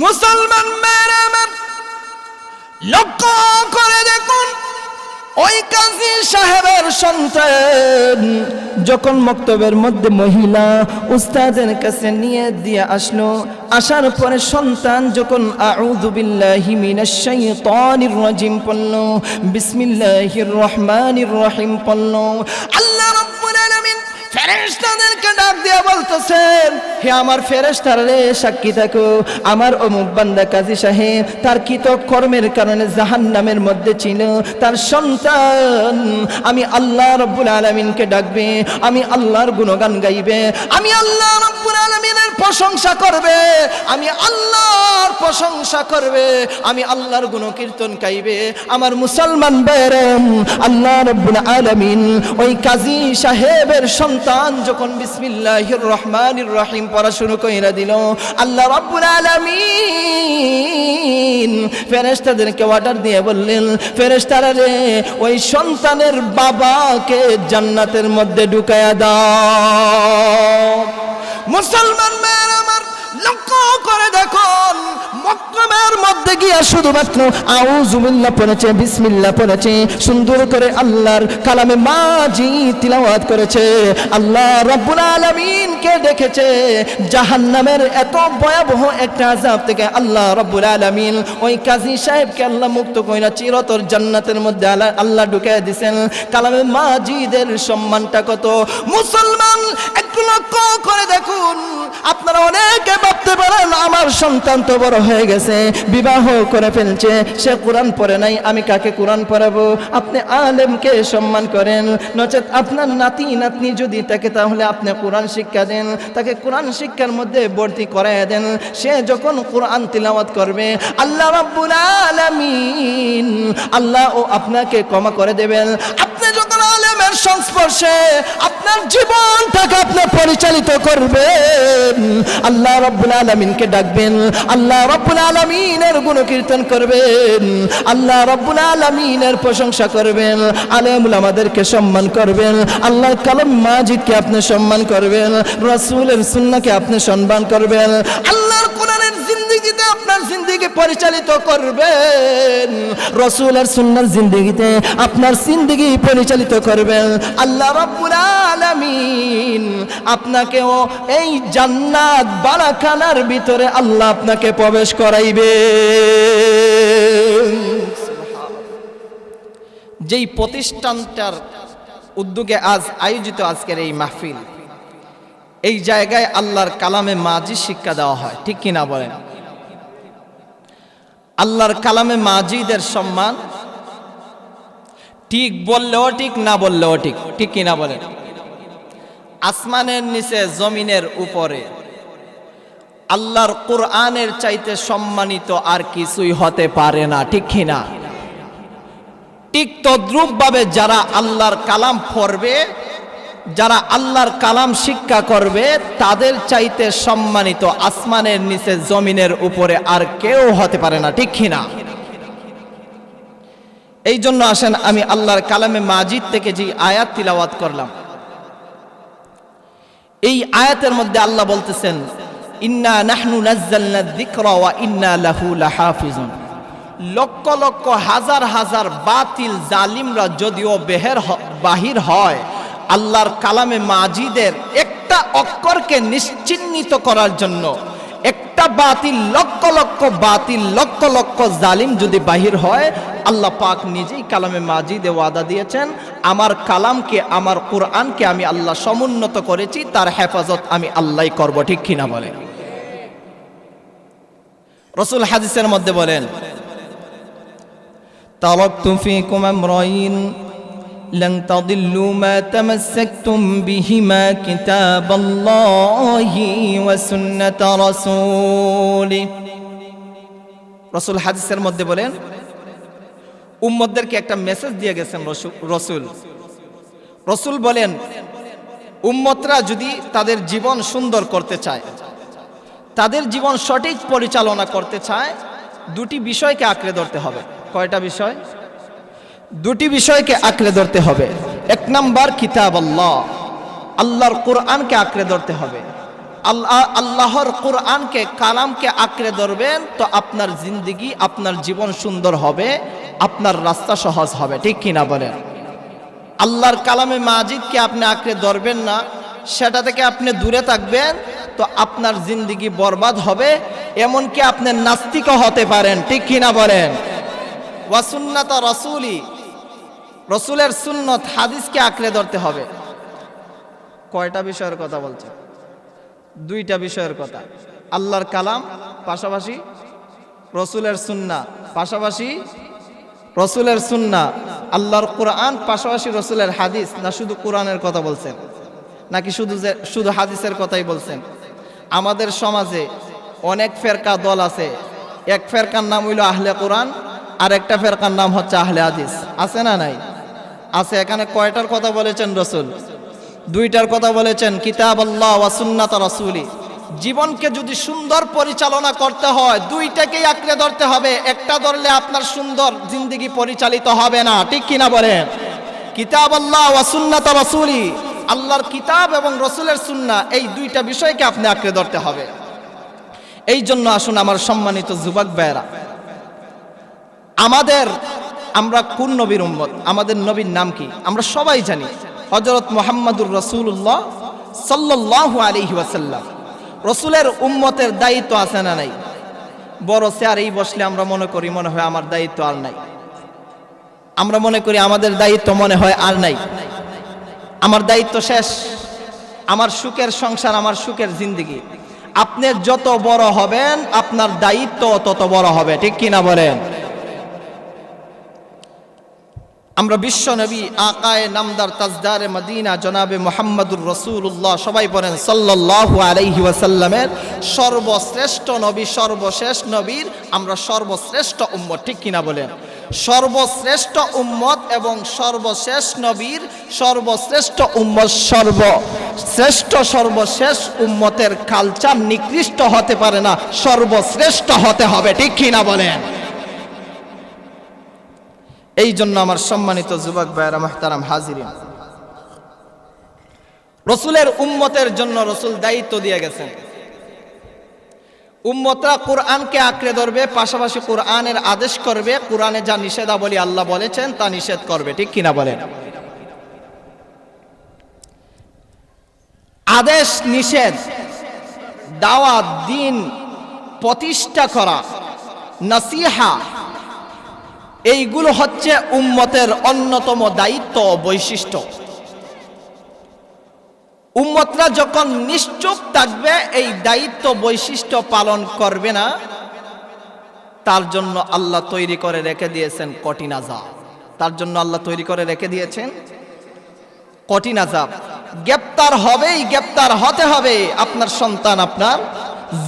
মুসলমান মেয়েরা আমার, লক্ষ্য করে দেখুন, ওই কাজী সাহেবের সন্তান যখন মক্তবের মধ্যে মহিলা উস্তাদের কাছে নিয়ে দিয়ে আসলো, আসার পরে সন্তান যখন আউযু বিল্লাহি মিনাশ শাইতানির রাজিম পড়ল, বিসমিল্লাহির রহমানির রহিম পড়ল, আল্লাহ রাব্বুল আলামিন ফেরেশতাদেরকে ডাক দিয়ে বলতেছেন, হে আমার ফেরেশতারা রে, সাক্ষী থাকো, আমার অমুক বান্দা কাজী সাহেব তার কৃত কর্মের কারণে জাহান্নামের মধ্যে ছিল, তার সন্তান আমি আল্লাহ রাব্বুল আলামিনকে ডাকবে, আমি আল্লাহর গুণগান গাইবে, আমি আল্লাহ রাব্বুল আলামিনের প্রশংসা করবে, আমি আল্লাহর প্রশংসা করবে, আমি আল্লাহর গুণকীর্তন গাইবে। আমার মুসলমান বেরম, আল্লাহ রাব্বুল আলামিন ওই কাজী সাহেবের সন্তান যখন বিসমিল্লাহির রহমানির রহিম পড়া শুরু কইরা দিল, আল্লাহ রাব্বুল আলামিন ফেরেশতাদেরকে অর্ডার দিয়ে বললেন, ফেরেশতারা রে, ওই সন্তানের বাবাকে জান্নাতের মধ্যে ঢুকায়া দাও। মুসলমান মেয়ের আমার, লক্ষ্য করে দেখুন, মক্তবের মধ্যে গিয়া শুধুমাত্র আউযু বিল্লাহ পড়েছে, বিসমিল্লাহ পড়েছে, সুন্দর করে আল্লাহর কালামে মাজি তিলাওয়াত করেছে, আল্লাহ রাব্বুল আলামিনকে দেখেছে। জাহান্নামের এত ভয়াবহ একটা আযাব থেকে আল্লাহ রাব্বুল আলামিন ওই কাজী সাহেবকে আল্লাহ মুক্ত কইরা চিরতর জান্নাতের মধ্যে আল্লাহ ঢুকায় দিয়েছেন। কালামে মাজিদের সম্মানটা কত! মুসলমান, একটু লক্ষ্য করে দেখুন, আপনারা অনেকে ভাবতে পারেন আমার সন্তান তো বড় হয়ে গেছে, বিবাহ করে ফেলছে, সে কোরআন পড়ে নাই, আমি কাকে কোরআন পড়াবো? আপনি আলেমকে সম্মান করেন, নচেত আপনার নাতি নাতনি যদি থাকে তাহলে আপনি কোরআন শিক্ষা দেন, তাকে কোরআন শিক্ষার মধ্যে ভর্তি করায় দেন। সে যখন কোরআন তিলাওয়াত করবে, আল্লাহ রাব্বুল আলামিন আল্লাহ ও আপনাকে ক্ষমা করে দেবেন। আপনি যখন আলেমের সংস্পর্শে আপনার জীবনটাকে আপনি পরিচালিত করবেন, আল্লাহ রাব্বুল আলামিনকে ডাকবেন, আল্লাহ রাব্বুল আলামিনের গুণকীর্তন করবেন, আল্লাহ রাব্বুল আলামিনের প্রশংসা করবেন, আলেম উলামাদেরকে সম্মান করবেন, আল্লাহর কালাম মাজিদকে আপনি সম্মান করবেন, রাসূলের সুন্নাহকে আপনি সম্মান করবেন, আল্লাহর কোরআনের জিন্দেগিতে আপনার জিন্দেগি পরিচালিত করবেন, রাসূলের সুন্নাহর জিন্দেগিতে আপনার জিন্দেগি পরিচালিত করবেন। আল্লাহ রাব্বুল আলামিন আপনাকেও এই জান্নাত বারাকানার ভিতরে আল্লাহ আপনাকে প্রবেশ করাইবে। যেই প্রতিষ্ঠানটার উদ্যোগে আজ আয়োজিত আজকের এই মাহফিল, এই জায়গায় আল্লাহর কালামে মাজিদ শিক্ষা দেওয়া হয়, ঠিক কিনা বলেন? আল্লাহর কালামে মাজিদের সম্মান ঠিক বললেও ঠিক, না বললেও ঠিক, ঠিক কিনা বলেন? আসমানের নিচে জমিনের উপরে আল্লাহর কোরআনের চাইতে সম্মানিত আর কিছুই হতে পারে না, ঠিক কিনা? ঠিক তদ্রূপ ভাবে যারা আল্লাহর কালাম পড়বে, যারা আল্লাহর কালাম শিক্ষা করবে, তাদের চাইতে সম্মানিত আসমানের নিচে জমিনের উপরে আর কেউ হতে পারে না, ঠিক কিনা? এই জন্য আসেন আমি আল্লাহর কালামে মাজিদ থেকে যে আয়াত তিলাওয়াত করলাম, এই আয়াতের মধ্যে আল্লাহ বলতেছেন, ইন্না নাহনু নাজ্জালনা যিকরা ওয়া ইন্না লাহু লাহাফিজুন। লক্ষ লক্ষ হাজার হাজার বাতিল জালিমরা যদিও বাহির হয়, আল্লাহর কালামে মাজিদের একটা অক্ষরকে নিশ্চিহ্নিত করার জন্য, একটা বাতিল লক্ষ লক্ষ বাতিল লক্ষ লক্ষ জালিম যদি বাহির হয়, আল্লাহ পাক নিজেই কালামে মাজিদে ওয়াদা দিয়েছেন, আমার কালামকে, আমার কোরআনকে আমি আল্লাহ সমুন্নত করেছি, তার হেফাজত আমি আল্লাহই করব, ঠিক কিনা বলেন? রাসূল হাদিসের মধ্যে বলেন, তারাকতু ফীকুম আমরাইন لن تضلوا ما تمسكتم بهما كتاب الله وسنة رسوله। রাসূল হাদিসের মধ্যে বলেন, উম্মতদেরকে একটা মেসেজ দিয়ে গেছেন রাসূল বলেন, উম্মতরা যদি তাদের জীবন সুন্দর করতে চায়, তাদের জীবন সঠিক পরিচালনা করতে চায়, দুটি বিষয়কে আঁকড়ে ধরতে হবে। কয়টা বিষয়? দুটি বিষয়কে আঁকড়ে ধরতে হবে। এক নাম্বার কিতাব আল্লাহ, আল্লাহর কোরআনকে আঁকড়ে ধরতে হবে। আল্লাহর কোরআনকে কালামকে আঁকড়ে ধরবেন তো আপনার জিন্দেগি আপনার জীবন সুন্দর হবে, আপনার রাস্তা সহজ হবে, ঠিক কিনা বলেন? আল্লাহর কালামে মাজিদকে আপনি আঁকড়ে ধরবেন না, সেটা থেকে আপনি দূরে থাকবেন তো আপনার জিন্দেগি বরবাদ হবে, এমনকি আপনি নাস্তিকও হতে পারেন, ঠিক কিনা বলেন? ওয়া সুন্নাত রাসূলি, রসুলের সুন্নত হাদিসকে আঁকড়ে ধরতে হবে। কয়টা বিষয়ের কথা বলছে? দুইটা বিষয়ের কথা। আল্লাহর কালাম পাশাপাশি রসুলের সুন্নাহ, পাশাপাশি রসুলের সুন্নাহ, আল্লাহর কোরআন পাশাপাশি রসুলের হাদিস। না শুধু কোরআনের কথা বলছেন, নাকি শুধু হাদিসের কথাই বলছেন? আমাদের সমাজে অনেক ফেরকা দল আছে। এক ফেরকার নাম হইল আহলে কোরআন, আর একটা ফেরকার নাম হচ্ছে আহলে হাদিস। আছে না নাই? আছে। এখানে কয়টার কথা বলেছেন রসুল? দুইটার কথা বলেছেন, কিতাব আল্লাহ ওয়া সুন্নাত রাসূলি। জীবনকে যদি সুন্দর পরিচালনা করতে হয় দুইটাকেই আঁকড়ে ধরতে হবে, একটা ধরলে আপনার সুন্দর জিন্দেগি পরিচালিত হবে না, ঠিক কিনা বলেন? কিতাব আল্লাহ ওয়া সুন্নাত রাসূলি, আল্লাহর কিতাব এবং রসুলের সুন্নাহ, এই দুইটা বিষয়কে আপনি আঁকড়ে ধরতে হবে। এই জন্য আসুন আমার সম্মানিত যুবক ভাইয়েরা, আমরা কোন নবীর উম্মত? আমাদের নবীর নাম কি? আমরা সবাই জানি, হযরত মুহাম্মদুর রাসূলুল্লাহ সাল্লাল্লাহু আলাইহি ওয়াসাল্লাম। রসুলের উম্মতের দায়িত্ব আছে না নাই? বড় চেয়ারেই বসলে আমরা মনে করি মনে হয় আমার দায়িত্ব আর নাই। আমরা মনে করি আমাদের দায়িত্ব মনে হয় আর নাই, আমার দায়িত্ব শেষ, আমার সুখের সংসার, আমার সুখের জিন্দেগি। আপনি যত বড় হবেন আপনার দায়িত্ব তত বড় হবে, ঠিক কিনা বলেন? আমরা বিশ্ব নবী আকায়ে নামদার তাজদারে মদিনা জনাবে মুহাম্মদুর রাসূলুল্লাহ, সবাই বলেন সাল্লাল্লাহু আলাইহি ওয়াসাল্লামের সর্বশ্রেষ্ঠ নবী, সর্বশেষ নবীর আমরা সর্বশ্রেষ্ঠ উম্মত, ঠিক কিনা বলেন? সর্বশ্রেষ্ঠ উম্মত এবং সর্বশেষ নবীর সর্বশ্রেষ্ঠ উম্মত, সর্বশেষ উম্মতের কালচার নিকৃষ্ট হতে পারে না, সর্বশ্রেষ্ঠ হতে হবে, ঠিক কিনা বলেন? এই জন্য আমার সম্মানিত যুবক ভাইয়েরা, মুহতারাম হাজিরিন, রসুলের উম্মতের জন্য রসুল দায়িত্ব দিয়ে গেছেন। উম্মতরা কোরআনকে আঁকড়ে ধরবে, পাশাপাশি কোরআনের আদেশ করবে, কোরআনে যা নিষেধাবলী আল্লাহ বলেছেন তা নিষেধ করবে, ঠিক কিনা বলেন? আদেশ নিষেধ, দাওয়াত, দ্বীন প্রতিষ্ঠা করা, নসিহা, এইগুলো হচ্ছে উম্মতের অন্যতম দায়িত্ব ও বৈশিষ্ট্য। উম্মতরা যখন নিশ্চুপ থাকবে, এই দায়িত্ব বৈশিষ্ট্য পালন করবে না, তার জন্য আল্লাহ তৈরি করে রেখে দিয়েছেন কঠিন আযাব। তার জন্য আল্লাহ তৈরি করে রেখে দিয়েছেন কঠিন আযাব। গ্রেপ্তার হবেই, গ্রেপ্তার হতে হবে। আপনার সন্তান আপনার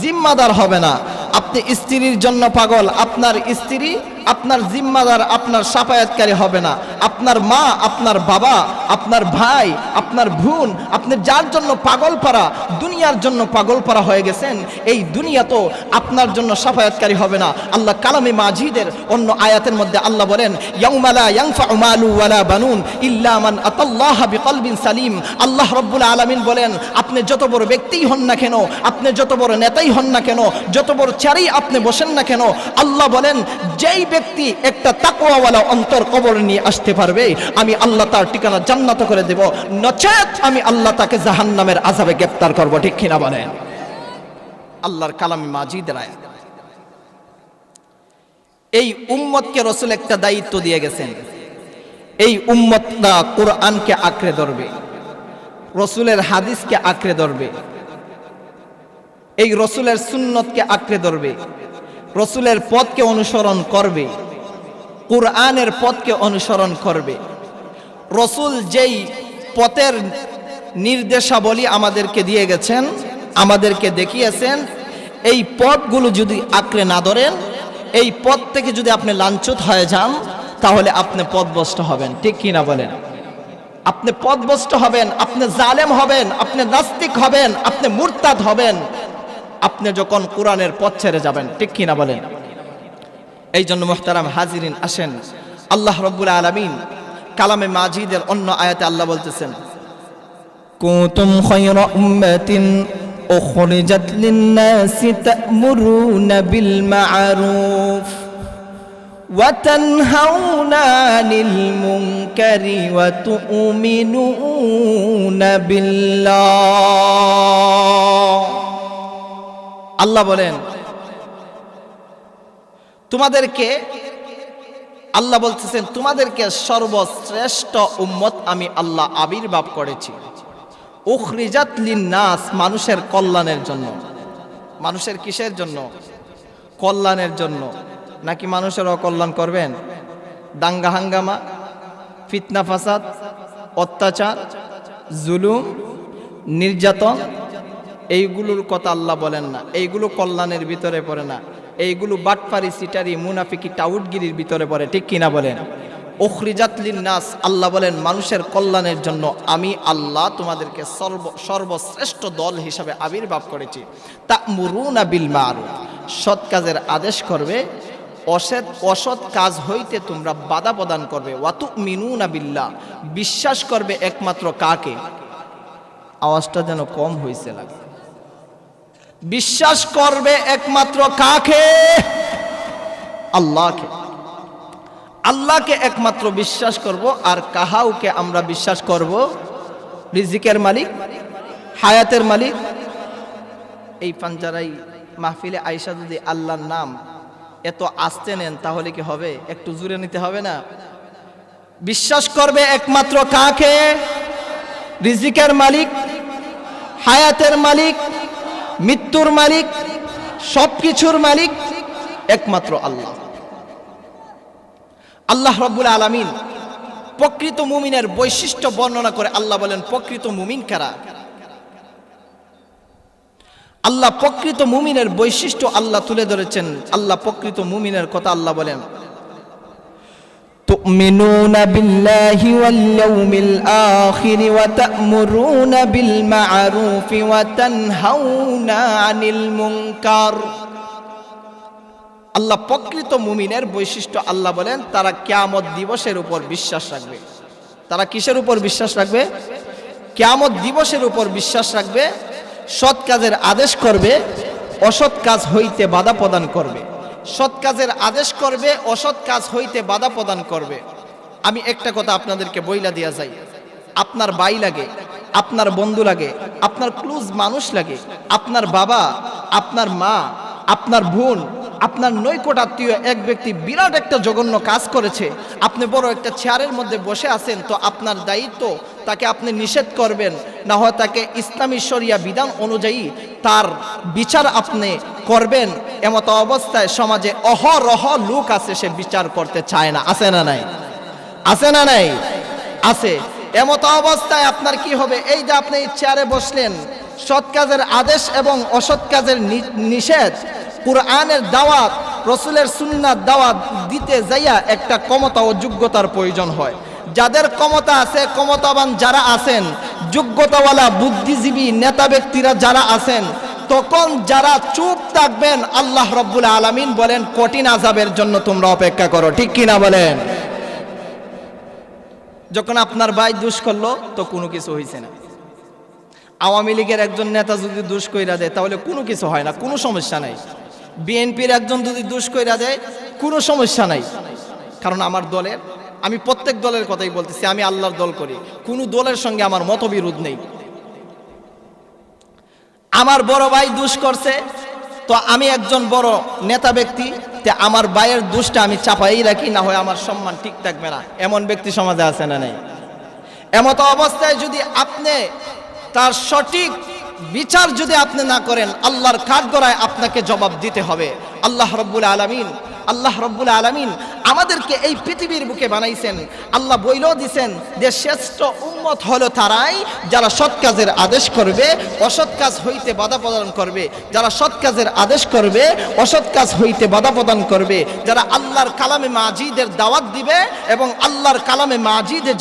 জিম্মাদার হবে না। আপনি স্ত্রীর জন্য পাগল, আপনার স্ত্রী আপনার জিম্মাদার, আপনার সাফায়াতকারী হবে না। আপনার মা, আপনার বাবা, আপনার ভাই, আপনার বোন, আপনি যার জন্য পাগল পারা, দুনিয়ার জন্য পাগল পারা হয়ে গেছেন, এই দুনিয়া তো আপনার জন্য সাফায়াতকারী হবে না। আল্লাহ কালামে মাজিদের অন্য আয়াতের মধ্যে আল্লাহ বলেন, ইয়াউমা লা ইয়ানফাউ মালু ওয়ালা বানুন ইল্লা মান আতাল্লাহা বিকলবিন সালিম। আল্লাহ রাব্বুল আলামিন বলেন, আপনি যত বড় ব্যক্তিই হন না কেন, আপনি যত বড় নেতাই হন না কেন, যত বড় চেয়ারেই আপনি বসেন না কেন, আল্লাহ বলেন যেই ব্যক্তি একটা তাকওয়াওয়ালা অন্তর কবরে নিয়ে আসতে পারবে, আমি আল্লাহ তার ঠিকানা জান্নাত করে দেব, নচেত আমি আল্লাহ তাকে জাহান্নামের আযাবে গ্রেফতার করব, ঠিক কিনা বলেন? আল্লাহর কালামে মাজিদের আয়াত। এই উম্মতকে রাসূল একটা দায়িত্ব দিয়ে গেছেন, এই উম্মতরা কোরআনকে আঁকড়ে ধরবে, রাসূলের হাদিসকে আঁকড়ে ধরবে, এই রসুলের সুন্নতকে আঁকড়ে ধরবে, রসুলের পথকে অনুসরণ করবে, কুরআনের পথকে অনুসরণ করবে। রসুল যেই পথের নির্দেশাবলী আমাদেরকে দিয়ে গেছেন, আমাদেরকে দেখিয়েছেন, এই পথগুলো যদি আঁকড়ে না ধরেন, এই পথ থেকে যদি আপনি লাঞ্ছিত হয়ে যান, তাহলে আপনি পথভ্রষ্ট হবেন, ঠিক কিনা বলেন? আপনি পথভ্রষ্ট হবেন, আপনি জালেম হবেন, আপনি নাস্তিক হবেন, আপনি মুরতাদ হবেন, আপনি যখন কোরআনের পথ ছেড়ে যাবেন, ঠিক কিনা বলেন? এই জন্য মুহতারাম হাজিরিন, আসেন আল্লাহ রাব্বুল আলামিন কালামে মাজিদের অন্য আয়াতে আল্লাহ বলতেছেন, কুনতুম খায়রা উম্মাতিন উখরিজাত লিন-নাসি তা'মুরুনা বিল মা'রুফ ওয়া তানহাউনা আনিল মুনকারি ওয়া তু'মিনুনা বিল্লাহ। আল্লাহ বলেন তোমাদেরকে, আল্লাহ বলতেছেন তোমাদেরকে সর্বশ্রেষ্ঠ উম্মত আমি আল্লাহ আবির্ভাব করেছি। উখরিজাত লিন-নাস, মানুষের কল্যাণের জন্য। মানুষের কিসের জন্য? কল্যাণের জন্য। নাকি মানুষের অকল্যাণ করবেন? দাঙ্গা হাঙ্গামা, ফিতনা ফাসাদ, অত্যাচার, জুলুম, নির্যাতন, এইগুলোর কথা আল্লাহ বলেন না। এইগুলো কল্যাণের ভিতরে পড়ে না। এইগুলো বাটপারি, সিটারি, মুনাফিকি, টাউটগিরির ভিতরে পড়ে। ঠিক কিনা বলেন? উখরিজাত লিন-নাস, আল্লাহ বলেন মানুষের কল্যাণের জন্য আমি আল্লাহ তোমাদেরকে সর্বশ্রেষ্ঠ দল হিসাবে আবির্ভাব করেছি। তা'মুরুনা বিল মা'রুফ, সৎ কাজের আদেশ করবে, অসৎ কাজ হইতে তোমরা বাধা প্রদান করবে। ওয়া তু'মিনুনা বিল্লাহ, বিশ্বাস করবে একমাত্র কাকে? আওয়াজটা যেন কম হইছে লাগে। বিশ্বাস করবে একমাত্র কাকে? আল্লাহকে। আল্লাহকে একমাত্র বিশ্বাস করব। আর কাহাউকে আমরা বিশ্বাস করব? রিজিকের মালিক, হায়াতের মালিক। এই পাঞ্জারাই মাহফিলে আয়েশা যদি আল্লাহর নাম এত আস্তে নেন তাহলে কি হবে? একটু জুড়ে নিতে হবে না? বিশ্বাস করবে একমাত্র কাকে? রিজিকের মালিক, হায়াতের মালিক, মৃত্যুর মালিক, সবকিছুর মালিক একমাত্র আল্লাহ। আল্লাহ রাব্বুল আলামিন প্রকৃত মুমিনের বৈশিষ্ট্য বর্ণনা করে আল্লাহ বলেন প্রকৃত মুমিন কারা? আল্লাহ প্রকৃত মুমিনের বৈশিষ্ট্য আল্লাহ তুলে ধরেছেন। আল্লাহ প্রকৃত মুমিনের কথা আল্লাহ বলেন তু'মিনুনা বিল্লাহি ওয়াল ইয়াউমিল আখির ওয়া তা'মুরুনা বিল মা'রুফ ওয়া তানহাউনা আনিল মুনকার। আল্লাহ প্রকৃত মুমিনের বৈশিষ্ট্য আল্লাহ বলেন তারা কিয়ামত দিবসের উপর বিশ্বাস রাখবে। তারা কিসের উপর বিশ্বাস রাখবে? কিয়ামত দিবসের উপর বিশ্বাস রাখবে, সৎ কাজের আদেশ করবে, অসৎ কাজ হইতে বাধা প্রদান করবে। সৎ কাজের আদেশ করবে, অসৎ কাজ হইতে বাধা প্রদান করবে। আমি একটা কথা আপনাদেরকে বইলা দিয়া যাই, আপনার ভাই লাগে, আপনার বন্ধু লাগে, আপনার ক্লোজ মানুষ লাগে, আপনার বাবা, আপনার মা, আপনার বোন, আপনার নৈকট আত্মীয় এক ব্যক্তি বিরাট একটা জঘন্য কাজ করেছে, আপনি বড় একটা চেয়ারের মধ্যে বসে আছেন, তো আপনার দায়িত্ব তাকে আপনি নিষেধ করবেন, না হয় তাকে ইসলামী শরিয়া বিধান অনুযায়ী তার বিচার আপনি করবেন। এমত অবস্থায় সমাজে অহরহ লোক আছে সে বিচার করতে চায় না। আছে না নাই? আছে না নাই? আছে। এমত অবস্থায় আপনার কি হবে? এই যে আপনি চেয়ারে বসলেন, সৎ কাজের আদেশ এবং অসৎ কাজের নিষেধ, কুরআনের দাওয়াত, রাসূলের সুন্নাত দাওয়াত দিতে যাইয়া একটা ক্ষমতা ও যোগ্যতার প্রয়োজন হয়। যাদের ক্ষমতা আছে, ক্ষমতাবান যারা আছেন, যোগ্যতাওয়ালা বুদ্ধিজীবী নেতা ব্যক্তিরা যারা আছেন, তখন যারা চুপ থাকবেন আল্লাহ রাব্বুল আলামিন বলেন কঠিন আযাবের জন্য তোমরা অপেক্ষা করো। ঠিক কিনা বলেন? যখন আপনার ভাই দোষ করলো তো কোনো কিছু হয়েছে না। আওয়ামী লীগের একজন নেতা যদি দোষ কইরা দেয় তাহলে কোনো কিছু হয় না, কোনো সমস্যা নাই। বিএনপির একজন যদি দোষ কইরা দেয় কোনো সমস্যা নাই, কারণ আমার দলের, আমি প্রত্যেক দলের কথাই বলতেছি, আমি আল্লাহর দল করি, কোনো দলের সঙ্গে আমার মতবিরোধ নেই। আমার বড় ভাই দোষ করছে, তো আমি একজন বড় নেতা ব্যক্তি, তে আমার ভাইয়ের দোষটা আমি চাপাই রাখি, না হয় আমার সম্মান ঠিক থাকবে না। এমন ব্যক্তি সমাজে আছে না নাই? এমত অবস্থায় যদি আপনি তার সঠিক বিচার যদি আপনি না করেন, আল্লাহর কাঠগড়ায় আপনাকে জবাব দিতে হবে। আল্লাহ রাব্বুল আলামিন আমাদেরকে এই পৃথিবীর বুকে বানাইছেন। আল্লাহ বইলেও দিছেন যে শ্রেষ্ঠ উম্মত হলো তারাই যারা সৎ কাজের আদেশ করবে, অসৎ কাজ হইতে বাধা প্রদান করবে। যারা সৎ কাজের আদেশ করবে, অসৎ কাজ হইতে বাধা প্রদান করবে, যারা আল্লাহর কালামে মাজিদের দাওয়াত দিবে এবং আল্লাহর কালামে মাজিদে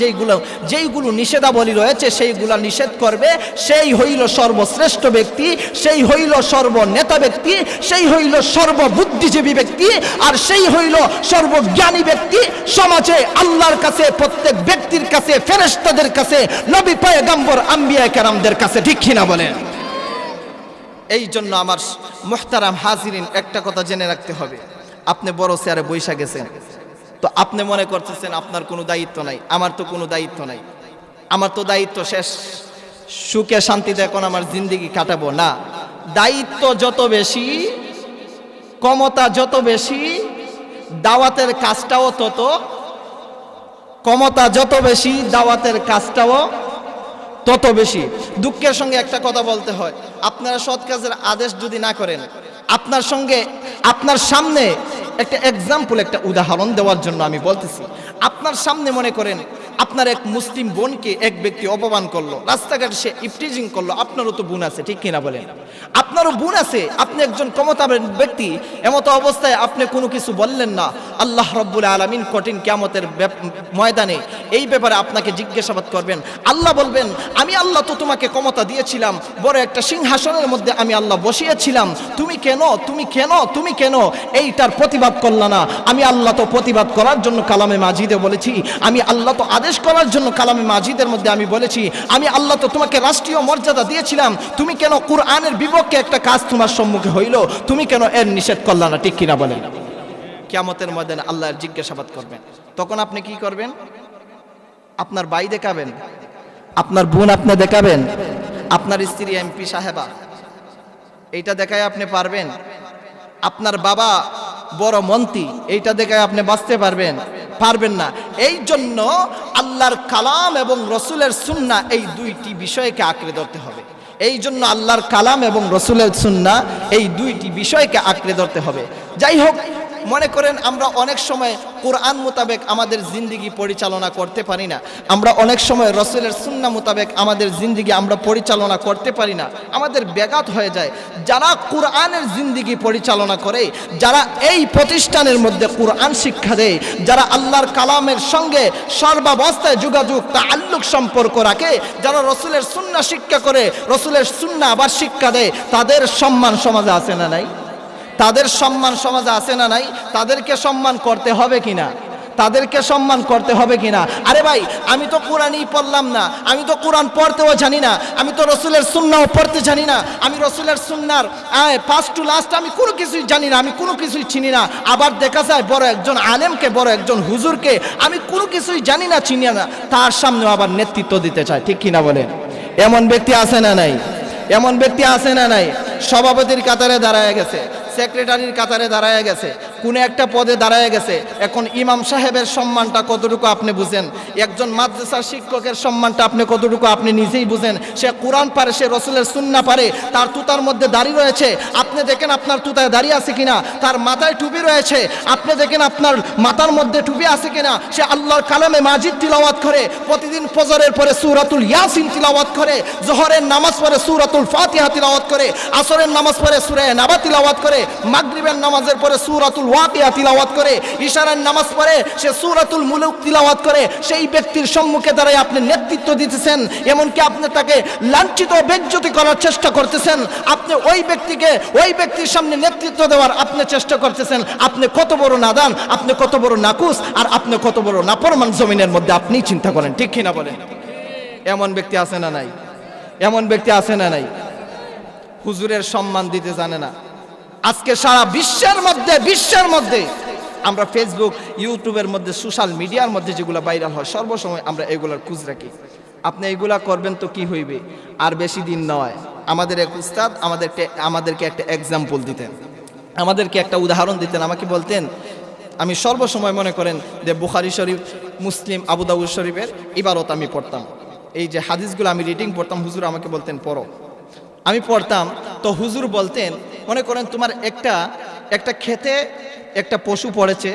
যেইগুলো নিষেধাবলী রয়েছে সেইগুলা নিষেধ করবে, সেই হইল সর্বশ্রেষ্ঠ ব্যক্তি, সেই হইল সর্বনেতা ব্যক্তি, সেই হইল সর্ববুদ্ধিজীবী ব্যক্তি, আর সেই হইল সর্বজ্ঞানী ব্যক্তি। সমাজে আল্লাহর কাছে, প্রত্যেক ব্যক্তির কাছে, ফেরেশতাদের কাছে, নবী পয়গম্বর আম্বিয়া কেরামদের কাছে। ঠিক কিনা বলেন? এই জন্য আমার মুহতারাম হাজিরিন, একটা কথা জেনে রাখতে হবে, আপনি বড় চেয়ারে বৈশা গেছেন, তো আপনি মনে করতেছেন আপনার কোনো দায়িত্ব নাই। আমার তো কোনো দায়িত্ব নাই, আমার তো দায়িত্ব শেষ, সুখে শান্তিতে এখন আমার জিন্দেগি কাটাবো না। দায়িত্ব যত বেশি, ক্ষমতা যত বেশি, দাওয়াতের কাজটাও তত, ক্ষমতা যত বেশি, দাওয়াতের কাজটাও তত বেশি। দুঃখের সঙ্গে একটা কথা বলতে হয়, আপনারা সৎ কাজের আদেশ যদি না করেন, আপনার সঙ্গে, আপনার সামনে একটা এক্সাম্পল, একটা উদাহরণ দেওয়ার জন্য আমি বলতেছি, আপনার সামনে মনে করেন আপনার এক মুসলিম বোনকে এক ব্যক্তি অপমান করলো, রাস্তাঘাটে সে ইফটিজিং করলো, আপনারও তো বোন আছে, ঠিক কিনা বলেন? আপনারও বোন আছে, আপনি একজন ক্ষমতাবান ব্যক্তি, এমতো অবস্থায় আপনি কোনো কিছু বললেন না, আল্লাহ রাব্বুল আলামিন কঠিন কিয়ামতের ময়দানে এই ব্যাপারে আপনাকে জিজ্ঞাসাবাদ করবেন। আল্লাহ বলবেন, আমি আল্লাহ তো তোমাকে ক্ষমতা দিয়েছিলাম, বড় একটা সিংহাসনের মধ্যে আমি আল্লাহ বসিয়েছিলাম, তুমি কেন এইটার প্রতিবাদ করলা না? আমি আল্লাহ তো প্রতিবাদ করার জন্য কালামে মাজিদে বলেছি, আমি আল্লাহ তো আদেশ করার জন্য কালামে মাজিদের মধ্যে আমি বলেছি, আমি আল্লাহ তো তোমাকে রাষ্ট্রীয় মর্যাদা দিয়েছিলাম, তুমি কেন কুরআনের বিপক্ষে একটা কাজ তোমার সম্মুখে হইল, তুমি কেন এর নিষেধ করলা না? ঠিক কিনা বলেন? কিয়ামতের ময়দানে আল্লাহর জিজ্ঞাসাবাদ করবেন, তখন আপনি কি করবেন? আপনার ভাই দেখাবেন, আপনার বোন আপনি দেখাবেন, আপনার স্ত্রী এমপি সাহেবা, এইটা দেখায় আপনি পারবেন? আপনার বাবা বড় মন্ত্রী, এইটা দেখায় আপনি বাঁচতে পারবেন? পারবেন না। এই জন্য আল্লাহর কালাম এবং রসুলের সুন্নাহ, এই দুইটি বিষয়কে আঁকড়ে ধরতে হবে। এই জন্য আল্লাহর কালাম এবং রসুলের সুন্নাহ, এই দুইটি বিষয়কে আঁকড়ে ধরতে হবে। যাই হোক, মনে করেন আমরা অনেক সময় কোরআন মোতাবেক আমাদের জিন্দিগি পরিচালনা করতে পারি না, আমরা অনেক সময় রসুলের সুন্নাহ মোতাবেক আমাদের জিন্দিগি আমরা পরিচালনা করতে পারি না, আমাদের ব্যাঘাত হয়ে যায়। যারা কোরআনের জিন্দিগি পরিচালনা করে, যারা এই প্রতিষ্ঠানের মধ্যে কোরআন শিক্ষা দেয়, যারা আল্লাহর কালামের সঙ্গে সর্বাবস্থায় যোগাযোগ তাআল্লুক সম্পর্ক রাখে, যারা রসুলের সুন্নাহ শিক্ষা করে, রসুলের সুন্নাহ আবার শিক্ষা দেয়, তাদের সম্মান সমাজে আছে না নাই? তাদের সম্মান সমাজে আছে না নাই? তাদেরকে সম্মান করতে হবে কিনা? তাদেরকে সম্মান করতে হবে কিনা? আরে ভাই, আমি তো কোরআনই পড়লাম না, আমি তো কোরআন পড়তেও জানি না, আমি তো রসুলের সুন্নাহ পড়তে জানি না, আমি রসুলের সুন্নাহর ফার্স্ট টু লাস্ট আমি কোনো কিছুই জানি না, আমি কোনো কিছুই চিনি না। আবার দেখা যায় বড় একজন আলেমকে, বড় একজন হুজুরকে আমি কোনো কিছুই জানি না, চিনি না, তার সামনেও আবার নেতৃত্ব দিতে চায়, ঠিক কিনা বলেন? এমন ব্যক্তি আছে না নাই? এমন ব্যক্তি আছে না নাই? সভাপতির কাতারে দাঁড়ায় গেছে, সেক্রেটারির কাতারে দাঁড়ায় গেছে, কোনো একটা পদে দাঁড়ায় গেছে। এখন ইমাম সাহেবের সম্মানটা কতটুকু আপনি বুঝেন? একজন মাদ্রাসার শিক্ষকের সম্মানটা আপনি কতটুকু আপনি নিজেই বুঝেন? সে কোরআন পারে, সে রসুলের সুন্নাহ পারে, তার তুতার মধ্যে দাড়ি রয়েছে, আপনি দেখেন আপনার তুতায় দাড়ি আছে কিনা, তার মাথায় টুপি রয়েছে, আপনি দেখেন আপনার মাথার মধ্যে টুপি আছে কিনা, সে আল্লাহর কালামে মাজিদ তিলাওয়াত করে, প্রতিদিন ফজরের পরে সূরাতুল ইয়াসিন তিলাওয়াত করে, জোহরের নামাজ পড়ে সূরাতুল ফাতিহা তিলাওয়াত করে, আসরের নামাজ পড়ে সূরা নাবা তিলাওয়াত করে, মাগরিবের নামাজের পরে সূরাতুল ওয়াকিয়া তিলাওয়াত করে, ইশারার নামাজ পড়ে সে সূরাতুল মুলুক তিলাওয়াত করে। সেই ব্যক্তির সম্মুখে দাঁড়ায় আপনি নেতৃত্ব দিতেছেন, এমনকি আপনি তাকে লাঞ্ছিত বেজ্জতি করার চেষ্টা করতেছেন, আপনি ওই ব্যক্তির সামনে নেতৃত্ব দেওয়ার আপনি চেষ্টা করতেছেন। আপনি কত বড় নাদান, আপনি কত বড় নাকুস, আর আপনি কত বড় নাফরমান জমিনের মধ্যে আপনি চিন্তা করেন, ঠিক কিনা বলেন? এমন ব্যক্তি আছে না নাই? এমন ব্যক্তি আছে না নাই? হুজুরের সম্মান দিতে জানে না। আজকে সারা বিশ্বের মধ্যে আমরা ফেসবুক, ইউটিউবের মধ্যে, সোশ্যাল মিডিয়ার মধ্যে যেগুলো ভাইরাল হয়, সর্বসময় আমরা এগুলোর খোঁজ রাখি। আপনি এগুলা করবেন তো কি হইবে? আর বেশি দিন নয়, আমাদের এক উস্তাদ আমাদেরকে একটা এক্সাম্পল দিতেন, আমাদেরকে একটা উদাহরণ দিতেন। আমাকে বলতেন, আমি সর্বসময় মনে করেন যে বুখারী শরীফ, মুসলিম, আবু দাউদ শরীফের ইবারত আমি পড়তাম, এই যে হাদিসগুলো আমি রিডিং পড়তাম, হুজুর আমাকে বলতেন পড়ো, আমি পড়তাম। তো হুজুর বলতেন, মনে করেন তোমার একটা ক্ষেতে একটা পশু পড়েছে,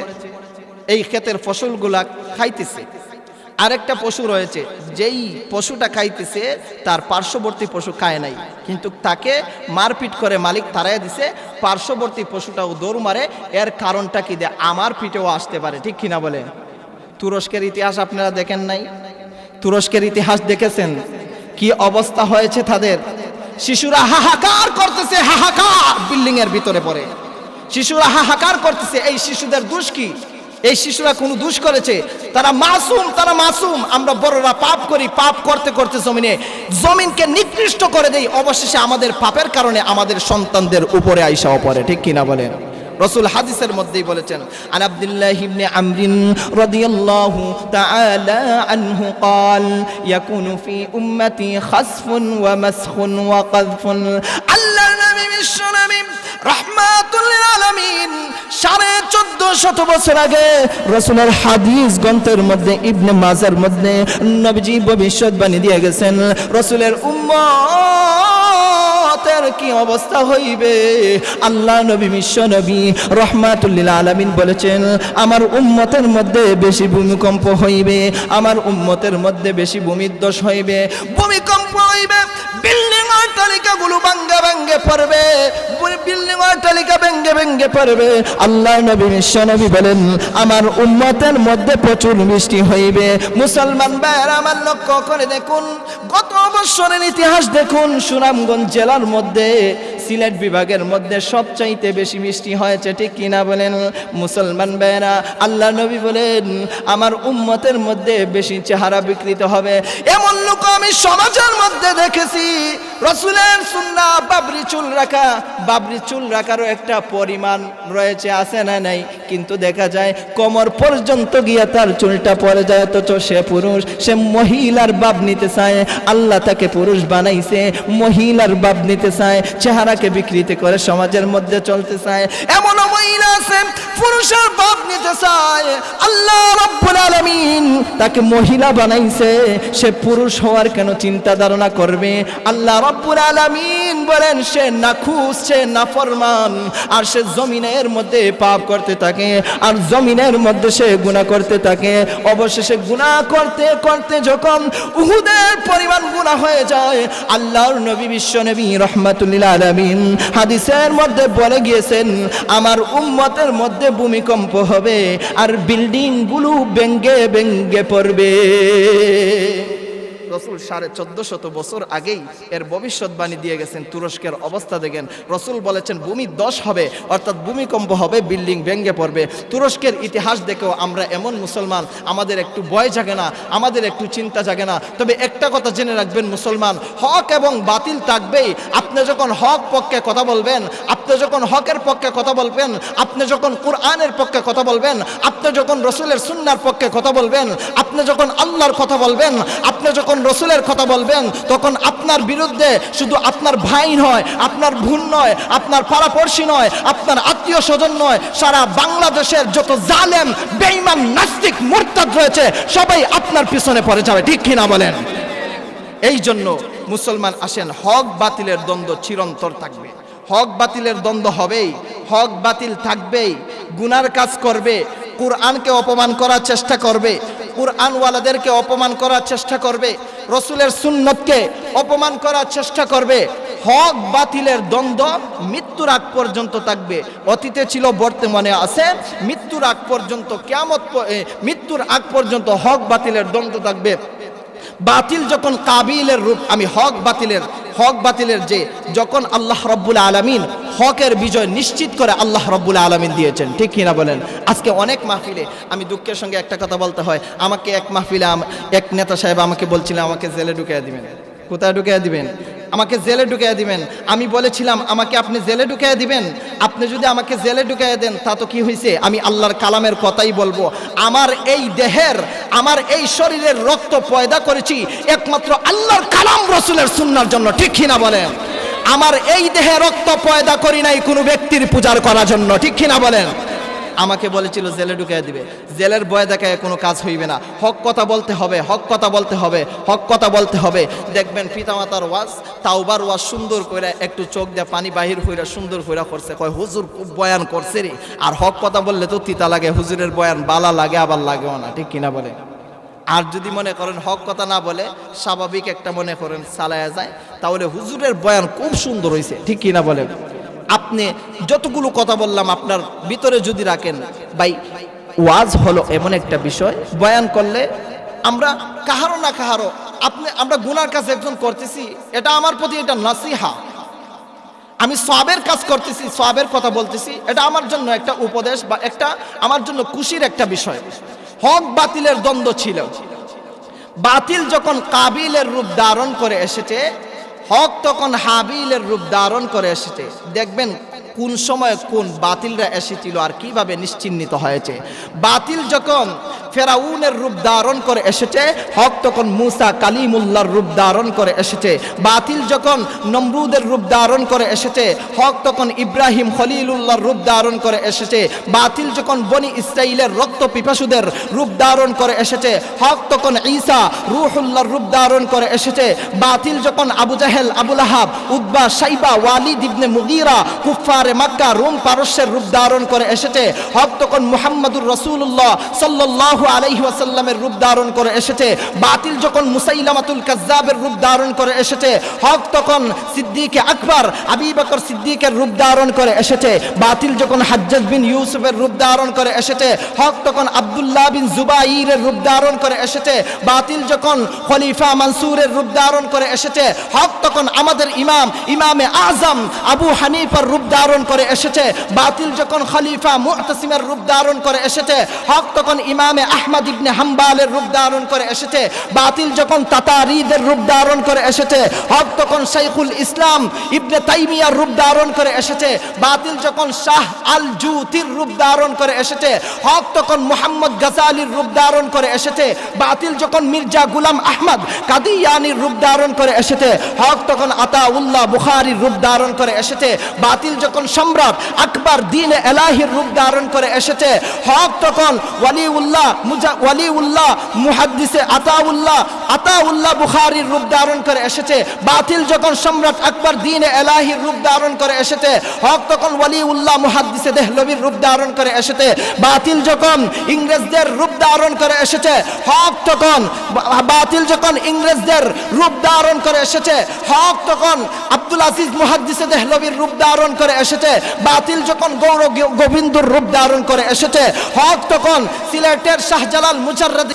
এই ক্ষেতের ফসলগুলা খাইতেছে, আরেকটা পশু রয়েছে, যেই পশুটা খাইতেছে তার পার্শ্ববর্তী পশু খায় নাই, কিন্তু তাকে মারপিট করে মালিক তাড়াইয়া দিছে, পার্শ্ববর্তী পশুটাও দৌড় মারে। এর কারণটা কি? দে আমার পিঠেও আসতে পারে, ঠিক কিনা বলেন? তুরস্কের ইতিহাস আপনারা দেখেন নাই? তুরস্কের ইতিহাস দেখেছেন কি অবস্থা হয়েছে তাদের? শিশুরা হাহাকার করতেছে, হাহাকার, বিল্ডিং এর ভিতরে পড়ে শিশুরা হাহাকার করতেছে। এই শিশুদের দোষ কি? এই শিশুরা কোনো দোষ করেছে? তারা মাসুম। আমরা বড়রা পাপ করি, পাপ করতে করতে জমিনকে নিকৃষ্ট করে দেই, অবশেষে আমাদের পাপের কারণে আমাদের সন্তানদের উপরে আইসাও পড়ে। ঠিক কিনা বলেন? রাসূল হাদিসের মধ্যেই বলেছেন, আন আব্দুল্লাহ ইবনে আমরিন রাদিয়াল্লাহু তাআলা আনহু قال يكون في امتي خسف ومسخ وقذف। আল্লাহর নবী বিশ্বনবী রাহমাতুল লিল আলামিন 1450 বছর আগে রাসূলের হাদিস গ্রন্থের মধ্যে ইবনে মাজার মধ্যে নবীজি ভবিষ্যৎবাণী দিয়ে গেছেন, রাসূলের উম্মতের কি অবস্থা হইবে। আল্লাহ নবী বিশ্ব নবী রাহমাতুল লিল আলামিন বলেছেন, আমার উম্মতের মধ্যে বেশি ভূমিকম্প হইবে, আমার উম্মতের মধ্যে বেশি ভূমিধ্বস হইবে, ভূমিকম্প হইবে, বিল্ডিং অট্টালিকাগুলো ভাঙ্গে পড়বে, বিল্ডিং অট্টালিকা ভেঙ্গে পড়বে। আল্লাহ নবী বিশ্ব নবী বলেন, আমার উম্মতের মধ্যে প্রচুর বৃষ্টি হইবে। মুসলমান ভাইরা আমার লক্ষ্য করে দেখুন, গত বছরের ইতিহাস দেখুন, সুনামগঞ্জ জেলার মধ্যে সিলেট বিভাগের মধ্যে সবচাইতে বেশি বৃষ্টি হয়েছে। ঠিক কিনা বলেন? মুসলমান ভাইরা, আল্লাহ নবী বলেন, আমার উম্মতের মধ্যে বেশি চেহারা বিকৃত হবে। এমন লোক আমি সমাজের মধ্যে দেখেছি, রাসূলের সুন্নাহ বাবরি চুল রাখারও একটা পরিমাণ রয়েছে, আছে না নাই? কিন্তু দেখা যায় কোমর পর্যন্ত গিয়ে তার চুলটা পড়ে যায়, অথচ সে পুরুষ, সে মহিলার ভাব নিতে চায়। আল্লাহ তাকে পুরুষ বানাইছে, মহিলার ভাব নিতে চায়, চেহারাকে বিকৃতি করে সমাজের মধ্যে চলতে চায়। এমন মহিলা আছে পুরুষের ভাব নিতে চায়, আল্লাহ রাব্বুল আলামিন তাকে মহিলা বানাইছে, সে পুরুষ হওয়ার কেন চিন্তা ধারণা করবে? আল্লাহ রাব্বুল আলামিন বলেন, সে নাখুশ, সে নাফরমান, আর সে জমিনের মধ্যে পাপ করতে থাকে, আর জমিনের মধ্যে সে গুনাহ করতে থাকে। অবশেষে গুনাহ করতে করতে যখন উহুদের পরিমাণ গুনাহ হয়ে যায়, আল্লাহর নবী বিশ্ব নবী রাহমাতুল লিল আলামিন হাদিসের মধ্যে বলে গিয়েছেন, আমার উম্মতের মধ্যে ভূমিকম্প হবে আর বিল্ডিং গুলো ভেঙ্গে পড়বে। রসুল 1450 বছর আগেই এর ভবিষ্যৎবাণী দিয়ে গেছেন। তুরস্কের অবস্থা দেখেন, রসুল বলেছেন ভূমিধ্বস হবে, অর্থাৎ ভূমিকম্প হবে, বিল্ডিং ভেঙে পড়বে। তুরস্কের ইতিহাস দেখেও আমরা এমন মুসলমান, আমাদের একটু ভয় জাগে না, আমাদের একটু চিন্তা জাগে না। তবে একটা কথা জেনে রাখবেন মুসলমান, হক এবং বাতিল থাকবেই। আপনি যখন হক পক্ষে কথা বলবেন, আপনি যখন হকের পক্ষে কথা বলবেন, আপনি যখন কোরআনের পক্ষে কথা বলবেন, আপনি যখন রসুলের সুন্নাহর পক্ষে কথা বলবেন, আপনি যখন আল্লাহর কথা বলবেন, আপনি যখন রসুলের কথা বলবেন, তখন আপনার বিরুদ্ধে শুধু আপনার ভাই নয়, আপনার বোন নয়, আপনার পাড়াপড়শি নয়, আপনার আত্মীয় স্বজন নয়, সারা বাংলাদেশের যত জালেম, বেঈমান, নাস্তিক, মুরতাদ রয়েছে, সবাই আপনার পিছনে পড়ে যাবে। ঠিক কিনা বলেন? এই জন্য মুসলমান আসেন, হক বাতিলের দ্বন্দ্ব চিরন্তর থাকবে, হক বাতিলের দ্বন্দ্ব হবেই, হক বাতিল থাকবেই। গুনার কাজ করবে, কুরআনকে অপমান করার চেষ্টা করবে, কুরআনওয়ালাদেরকে অপমান করার চেষ্টা করবে, রসুলের সুন্নতকে অপমান করার চেষ্টা করবে। হক বাতিলের দ্বন্দ্ব মৃত্যুর আগ পর্যন্ত থাকবে। অতীতে ছিল, বর্তমানে আছে, মৃত্যুর আগ পর্যন্ত, মৃত্যুর আগ পর্যন্ত হক বাতিলের দ্বন্দ্ব থাকবে। বাতিল যখন কাবিলের রূপ, আমি হক বাতিলের যে যখন আল্লাহ রাব্বুল আলামিন হকের বিজয় নিশ্চিত করে আল্লাহ রাব্বুল আলামিন দিয়েছেন। ঠিক কিনা বলেন? আজকে অনেক মাহফিলে, আমি দুঃখের সঙ্গে একটা কথা বলতে হয়, আমাকে এক মাহফিলে এক নেতা সাহেব আমাকে বলছিলেন, আমাকে জেলে ঢুকিয়ে দিবেন। কোথায় ঢুকিয়ে দিবেন? আমাকে জেলে ঢুকিয়ে দিবেন। আমি বলেছিলাম, আমাকে আপনি জেলে ঢুকিয়ে দিবেন? আপনি যদি আমাকে জেলে ঢুকিয়ে দেন, তা তো কি হয়েছে? আমি আল্লাহর কালামের কথাই বলবো। আমার এই দেহের, আমার এই শরীরের রক্ত পয়দা করেছি একমাত্র আল্লাহর কালাম, রসুলের সুন্নাহর জন্য। ঠিক কিনা বলেন? আমার এই দেহে রক্ত পয়দা করি নাই কোনো ব্যক্তির পূজার করার জন্য। ঠিক কিনা বলেন? আমাকে বলেছিল জেলে ঢুকিয়ে দিবে। জেলের ভয় দেখায় কোনো কাজ হইবে না। হক কথা বলতে হবে, হক কথা বলতে হবে, হক কথা বলতে হবে। দেখবেন পিতামাতার ওয়াজ, তাওবার ওয়াজ সুন্দর করে একটু চোখ দিয়ে পানি বাহির হইরা সুন্দর হইরা করছে, কয় হুজুর খুব বয়ান করছে রে। আর হক কথা বললে তো তিতা লাগে, হুজুরের বয়ান বালা লাগে, আবার লাগেও না। ঠিক কিনা বলে? আর যদি মনে করেন হক কথা না বলে স্বাভাবিক একটা মনে করেন চালায়া যায়, তাহলে হুজুরের বয়ান খুব সুন্দর হয়েছে। ঠিক কিনা বলেন? আপনি যতগুলো কথা বললাম আপনার ভিতরে যদি রাখেন, ভাই ওয়াজ হলো এমন একটা বিষয়, বয়ান করলে আমরা কাহারো না কাহারো, আমরা গুনার কাছে একজন করতেছি, এটা আমার প্রতি এটা নাসিহা। আমি সওয়াবের কাজ করতেছি, সওয়াবের কথা বলতেছি, এটা আমার জন্য একটা উপদেশ বা একটা আমার জন্য খুশির একটা বিষয়। হক বাতিলের দ্বন্দ্ব ছিল। বাতিল যখন কাবিলের রূপ ধারণ করে এসেছে, হক তখন হাবিলের রূপ ধারণ করে এসেছে। দেখবেন কোন সময় কোন বাতিলরা এসেছিল আর কিভাবে নিশ্চিহ্নিত হয়েছে। বাতিল যখন ফেরাউনের রূপ ধারণ করে এসেছে, হক তখন মুসা কালিমুল্লাহর রূপ ধারণ করে এসেছে। বাতিল যখন নমরুদের রূপ ধারণ করে এসেছে, হক তখন ইব্রাহিম খলিলুল্লাহর রূপ ধারণ করে এসেছে। বাতিল যখন বনি ইসরাইলের রক্ত পিপাসুদের রূপ ধারণ করে এসেছে, হক তখন ঈসা রূহুল্লাহর রূপ ধারণ করে এসেছে। বাতিল যখন আবু জাহেল, আবু লাহাব, উতবা, শাইবা, ওয়ালিদ ইবনে মুগীরা, কুফফারে মক্কা, রোম পারস্যের রূপ ধারণ করে এসেছে। হক তখন মুহাম্মদুর রাসূলুল্লাহ সাল্লাল্লাহু আলাইহি ওয়াসাল্লামের রূপ ধারণ করে এসেছে। বাতিল যখন মুসাইলামাতুল কাজ্জাবের রূপ ধারণ করে এসেছে, হক তখন সিদ্দিক আকবর, আবু বকর সিদ্দিকের রূপ ধারণ করে এসেছে। বাতিল যখন হাজ্জাজ বিন ইউসুফের রূপ ধারণ করে এসেছে, হক তখন আব্দুল্লাহ বিন জুবাইরের রূপ ধারণ করে এসেছে। বাতিল যখন খলিফা মানসুরের রূপ ধারণ করে এসেছে, হক তখন আমাদের ইমামে আজম আবু হানিফার রূপ ধারণ করে এসেছে। বাতিল যখন খলিফা মুতাসিমের রূপ ধারণ করে এসেছে, হক তখন ইমামে আহমদ ইবনে হাম্বালের রূপ ধারণ করে এসেছে। বাতিল যখন তাতারিদের রূপ ধারণ করে এসেছে, হক তখন শাইখুল ইসলাম ইবনে তাইমিয়ার রূপ ধারণ করে এসেছে। বাতিল যখন শাহ আল জুতির রূপ ধারণ করে এসেছে, হক তখন মুহাম্মদ গাজালির রূপ ধারণ করে এসেছে। বাতিল যখন মির্জা গুলাম আহমদ কাদিয়ানির রূপ ধারণ করে এসেছে, হক তখন আতাউল্লাহ বুখারীর রূপ ধারণ করে এসেছে। বাতিল যখন সম্রাট আকবর দ্বীন এলাহির রূপ ধারণ করে এসেছে, হক তখন ওয়ালিউল্লাহ মুহাদ্দিসে আতাউল্লাহ বুখারীর রূপ ধারণ করে এসেছে। বাতিল যখন সম্রাট আকবর দ্বীন এলাহির রূপ ধারণ করে এসেছে, হক তখন ওয়ালিউল্লাহ মুহাদ্দিসে দেহলভির রূপ ধারণ করে এসেছে। বাতিল যখন ইংরেজদের রূপ ধারণ করে এসেছে, হক তখন বাতিল যখন ইংরেজদের রূপ ধারণ করে এসেছে, হক তখন আব্দুল আজিজ মুহাদ্দিসে দেহলভির রূপ ধারণ করে এসেছে। বাতিল যখন গৌর গোবিন্দর রূপ ধারণ করে এসেছে, হক তখন সিলেটের শাহজালাল মুজাররদ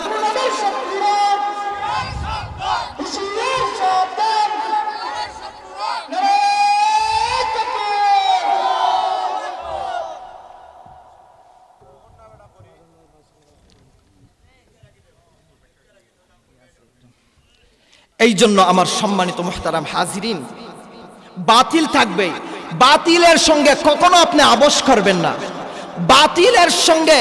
এই জন্য আমার সম্মানিত মুহতারাম হাজিরিন, বাতিল থাকবে, বাতিলের সঙ্গে কখনো আপনি আপোষ করবেন না, বাতিলের সঙ্গে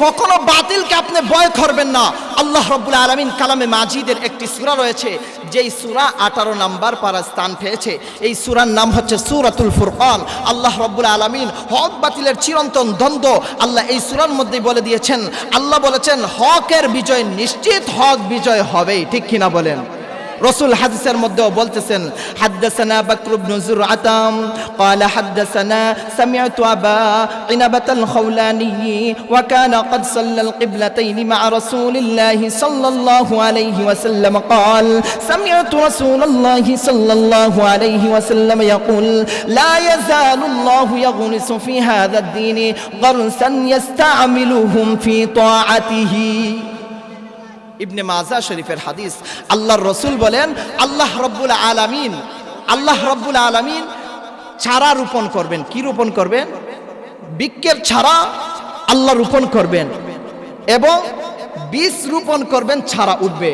কখনো বাতিলকে আপনি ভয় করবেন না। আল্লাহ রাব্বুল আলামিন কালামে মাজিদের একটি সূরা রয়েছে, যেই সূরা 18 নাম্বার পারা স্থান পেয়েছে। এই সূরার নাম হচ্ছে সূরাতুল ফুরকান। আল্লাহ রাব্বুল আলামিন হক বাতিলের চিরন্তন দ্বন্দ্ব আল্লাহ এই সূরার মধ্যে বলে দিয়েছেন। আল্লাহ বলেছেন হকের বিজয় নিশ্চিত, হক বিজয় হবেই, ঠিক কিনা বলেন? রসুল হাদিসের মধ্যেও বলতেছেন, হাদ্দাসানা বকর ইবনে জুরআতাম قال حدثنا سمعت ابا عنبة الخولاني وكان قد صلى القبلتين مع رسول الله صلى الله عليه وسلم قال سمعت رسول الله صلى الله عليه وسلم يقول لا يزال الله يغرس في هذا الدين غرسا يستعملهم في طاعته। ইবনে মাজা শরীফের হাদিস। আল্লাহর রাসূল বলেন আল্লাহ রাব্বুল আলামিন চারা রোপণ করবেন। কি রোপণ করবেন? বৃক্ষের চারা আল্লাহ রোপণ করবেন এবং বীজ রোপণ করবেন, চারা উঠবে।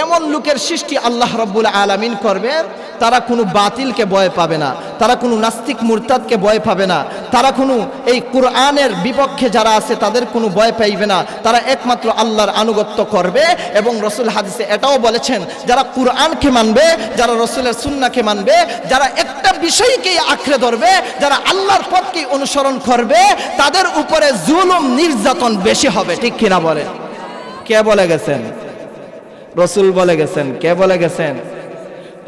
এমন লোকের সৃষ্টি আল্লাহ রাব্বুল আলামিন করবেন, তারা কোনো বাতিলকে ভয় পাবে না, তারা কোনো নাস্তিক মুরতাদকে ভয় পাবে না, তারা কোনো এই কোরআনের বিপক্ষে যারা আছে তাদের কোনো ভয় পাইবে না, তারা একমাত্র আল্লাহর আনুগত্য করবে। এবং রসুল হাদিসে এটাও বলেছেন, যারা কোরআনকে মানবে, যারা রসুলের সুন্নাহকে মানবে, যারা একটা বিষয়কেই আঁকড়ে ধরবে, যারা আল্লাহর পথকে অনুসরণ করবে, তাদের উপরে জুলুম নির্যাতন বেশি হবে, ঠিক কিনা বলে? কে বলে গেছেন? রসুল বলে গেছেন। কে বলে গেছেন?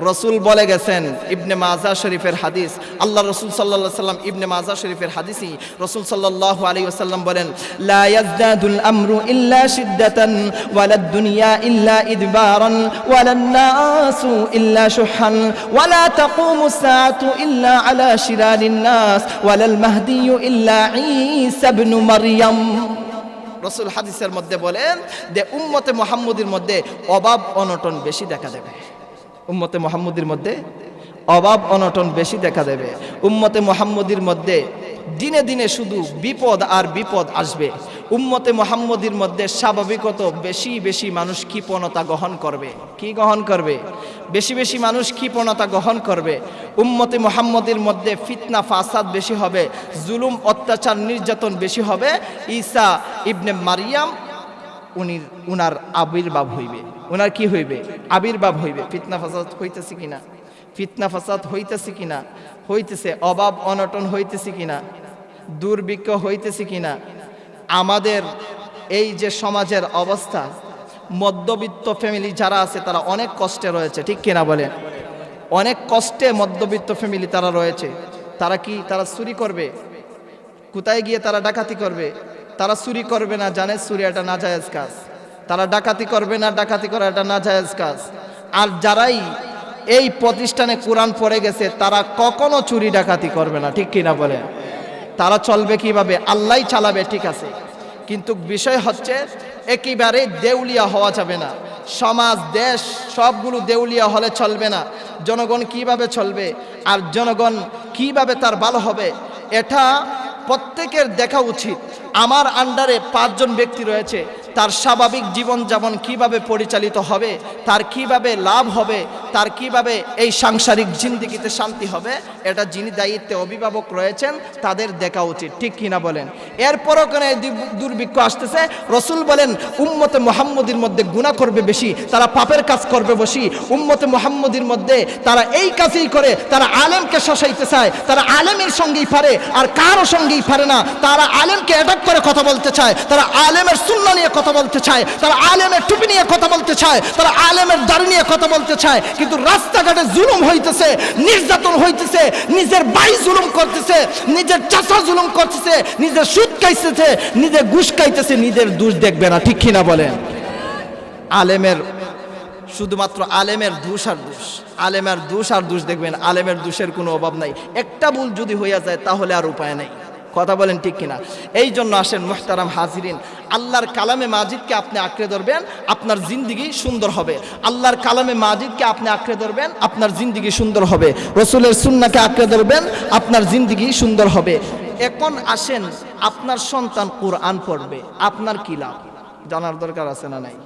রসুল বলে গেছেন। ইবনে মাজা শরীফের হাদিস। আল্লাহ রসুল সাল্লাল্লাহু আলাইহি ওয়াসাল্লাম ইবনে মাজা শরীফের হাদিসই রসুল সাল্লাল্লাহু আলাইহি ওয়াসাল্লাম বলেন, লা ইয়াজদাদুল আমরু ইল্লা শিদ্দাতান ওয়ালাদ দুনিয়া ইল্লা ইদবারান ওয়ালান নাসু ইল্লা শুহান ওয়ালা তাকুমুস সাআতু ইল্লা আলা শিরারিন নাস ওয়ালাল মাহদিয়ু ইল্লা ঈসা ইবনে মারইয়াম। রসুল হাদিসের মধ্যে বলেন যে উম্মতে মুহাম্মদীর মধ্যে অভাব অনটন বেশি দেখা দেবে। উম্মতে মুহাম্মদীর মধ্যে অভাব অনটন বেশি দেখা দেবে। উম্মতে মুহাম্মদীর মধ্যে দিনে দিনে শুধু বিপদ আর বিপদ আসবে। উম্মতে মুহাম্মদীর মধ্যে স্বাভাবিকত বেশি বেশি মানুষ কৃপণতা গ্রহণ করবে। কি গ্রহণ করবে? বেশি বেশি মানুষ কৃপণতা গ্রহণ করবে। উম্মতে মুহাম্মদীর মধ্যে ফিতনা ফাসাদ বেশি হবে, জুলুম অত্যাচার নির্যাতন বেশি হবে। ঈসা ইবনে মারিয়াম উনার আবির্ভাব হইবে। উনার কি হইবে? আবির্ভাব হইবে। ফিতনা ফাসাদ হইতেছে কিনা? ফিতনা ফাসাদ হইতেছে কিনা? হইতেছে। অভাব অনটন হইতেছে কিনা? দুর্ভিক্ষ হইতেছে কিনা? আমাদের এই যে সমাজের অবস্থা, মধ্যবিত্ত ফ্যামিলি যারা আছে তারা অনেক কষ্টে রয়েছে, ঠিক কিনা বলেন? অনেক কষ্টে মধ্যবিত্ত ফ্যামিলি তারা রয়েছে। তারা কি? তারা চুরি করবে। কোথায় গিয়ে তারা ডাকাতি করবে? তারা চুরি করবে না, জানে চুরি এটা নাজায়েজ কাজ। তারা ডাকাতি করবে না, ডাকাতি করা এটা নাজায়েজ কাজ। আর যারাই এই প্রতিষ্ঠানে কোরআন পড়ে গেছে তারা কখনো চুরি ডাকাতি করবে না, ঠিক কিনা বলেন? তারা চলবে কিভাবে? আল্লাহই চালাবে, ঠিক আছে। কিন্তু বিষয় হচ্ছে একেবারে দেউলিয়া হওয়া যাবে না। সমাজ দেশ সবগুলো দেউলিয়া হলে চলবে না। জনগণ কিভাবে চলবে আর জনগণ কিভাবে তার ভালো হবে এটা প্রত্যেকের দেখা উচিত। আমার আন্ডারে 5 জন ব্যক্তি রয়েছে, তার স্বাভাবিক জীবনযাপন কিভাবে পরিচালিত হবে, তার কিভাবে লাভ হবে, তার কিভাবে এই সাংসারিক জিন্দেগিতে শান্তি হবে, এটা যিনি দায়িত্বে অভিভাবক রয়েছেন তাদের দেখা উচিত, ঠিক কিনা বলেন? এরপরও কেন দুর্ভিক্ষ আসতেছে? রসুল বলেন উম্মতে মুহাম্মদীর মধ্যে গুনাহ করবে বেশি, তারা পাপের কাজ করবে বেশি। উম্মতে মুহাম্মদীর মধ্যে তারা এই কাজই করে, তারা আলেমকে শাসাইতে চায়, তারা আলেমের সঙ্গেই পারে আর কারো সঙ্গেই পারে না। তারা আলেমকে অ্যাটাক করে কথা বলতে চায়, তারা আলেমের সুন্নাহ নিয়ে কথা বলতে চায়, তারা আলেমের টুপি নিয়ে কথা বলতে চায়, তারা আলেমের দাড়ি নিয়ে কথা বলতে চায়। কিন্তু রাস্তাঘাটে জুলুম হইতেছে, নির্যাতন হইতেছে, নিজের ভাই জুলুম করতেছে, নিজের চাচা জুলুম করতেছে, নিজের সুদ খাইতেছে, নিজের ঘুষ খাইতেছে, নিজের দোষ দেখবে না, ঠিক কিনা বলেন? আলেমের শুধুমাত্র আলেমের দোষ আর দোষ, আলেমের দোষ আর দোষ দেখবেন। আলেমের দোষের কোনো অভাব নাই। একটা ভুল যদি হইয়া যায় তাহলে আর উপায় নাই। কথা বলেন ঠিক কিনা? এই জন্য আসেন মুহতারাম হাজিরিন, আল্লাহর কালামে মাজিদকে আপনি আঁকড়ে ধরবেন, আপনার জিন্দেগি সুন্দর হবে। আল্লাহর কালামে মাজিদকে আপনি আঁকড়ে ধরবেন, আপনার জিন্দেগি সুন্দর হবে। রসুলের সুন্নাহকে আঁকড়ে ধরবেন, আপনার জিন্দেগি সুন্দর হবে। এখন আসেন, আপনার সন্তান কোরআন পড়বে, আপনার কি লাভ জানার দরকার আছে না নাই?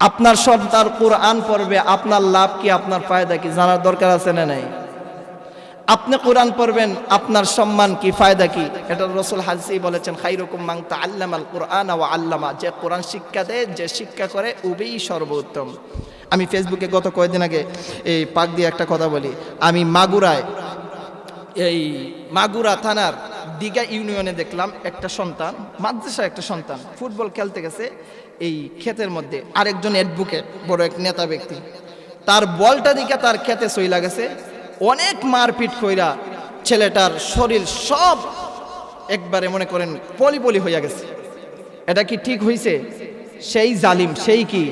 আপনার সন্তান কোরআন পড়বে, আপনার লাভ কি, আপনার ফায়দা কি জানার দরকার আছে না নাই? আপনি কোরআন পড়বেন, আপনার সম্মান কি, ফায়দা কি? এটা রাসূল হাদিসে বলেছেন খায়রুকুম মান তাআল্লামাল কুরআনা ওয়া আল্লামা, যে কোরআন শিক্ষা দেয়, যে শিক্ষা করে, ওই সর্বোত্তম। আমি ফেসবুকে গত কয়েকদিন আগে এই পাক দিয়ে একটা কথা বলি। আমি মাগুরায়, এই মাগুরা থানার দিঘা ইউনিয়নে দেখলাম একটা সন্তান, মাদ্রাসা একটা সন্তান ফুটবল খেলতে গেছে এই ক্ষেতের মধ্যে। আরেকজন অ্যাডভোকেট, বড় এক নেতা ব্যক্তি, তার বলটা দিকে তার ক্ষেতে সইলা গেছে। অনেক মারপিট কইরা ছেলেটার শরীর সব একবারে মনে করেন পলি পলি হইয়া গেছে। এটা কি ঠিক হইছে? সেই জালিম, সেই কি,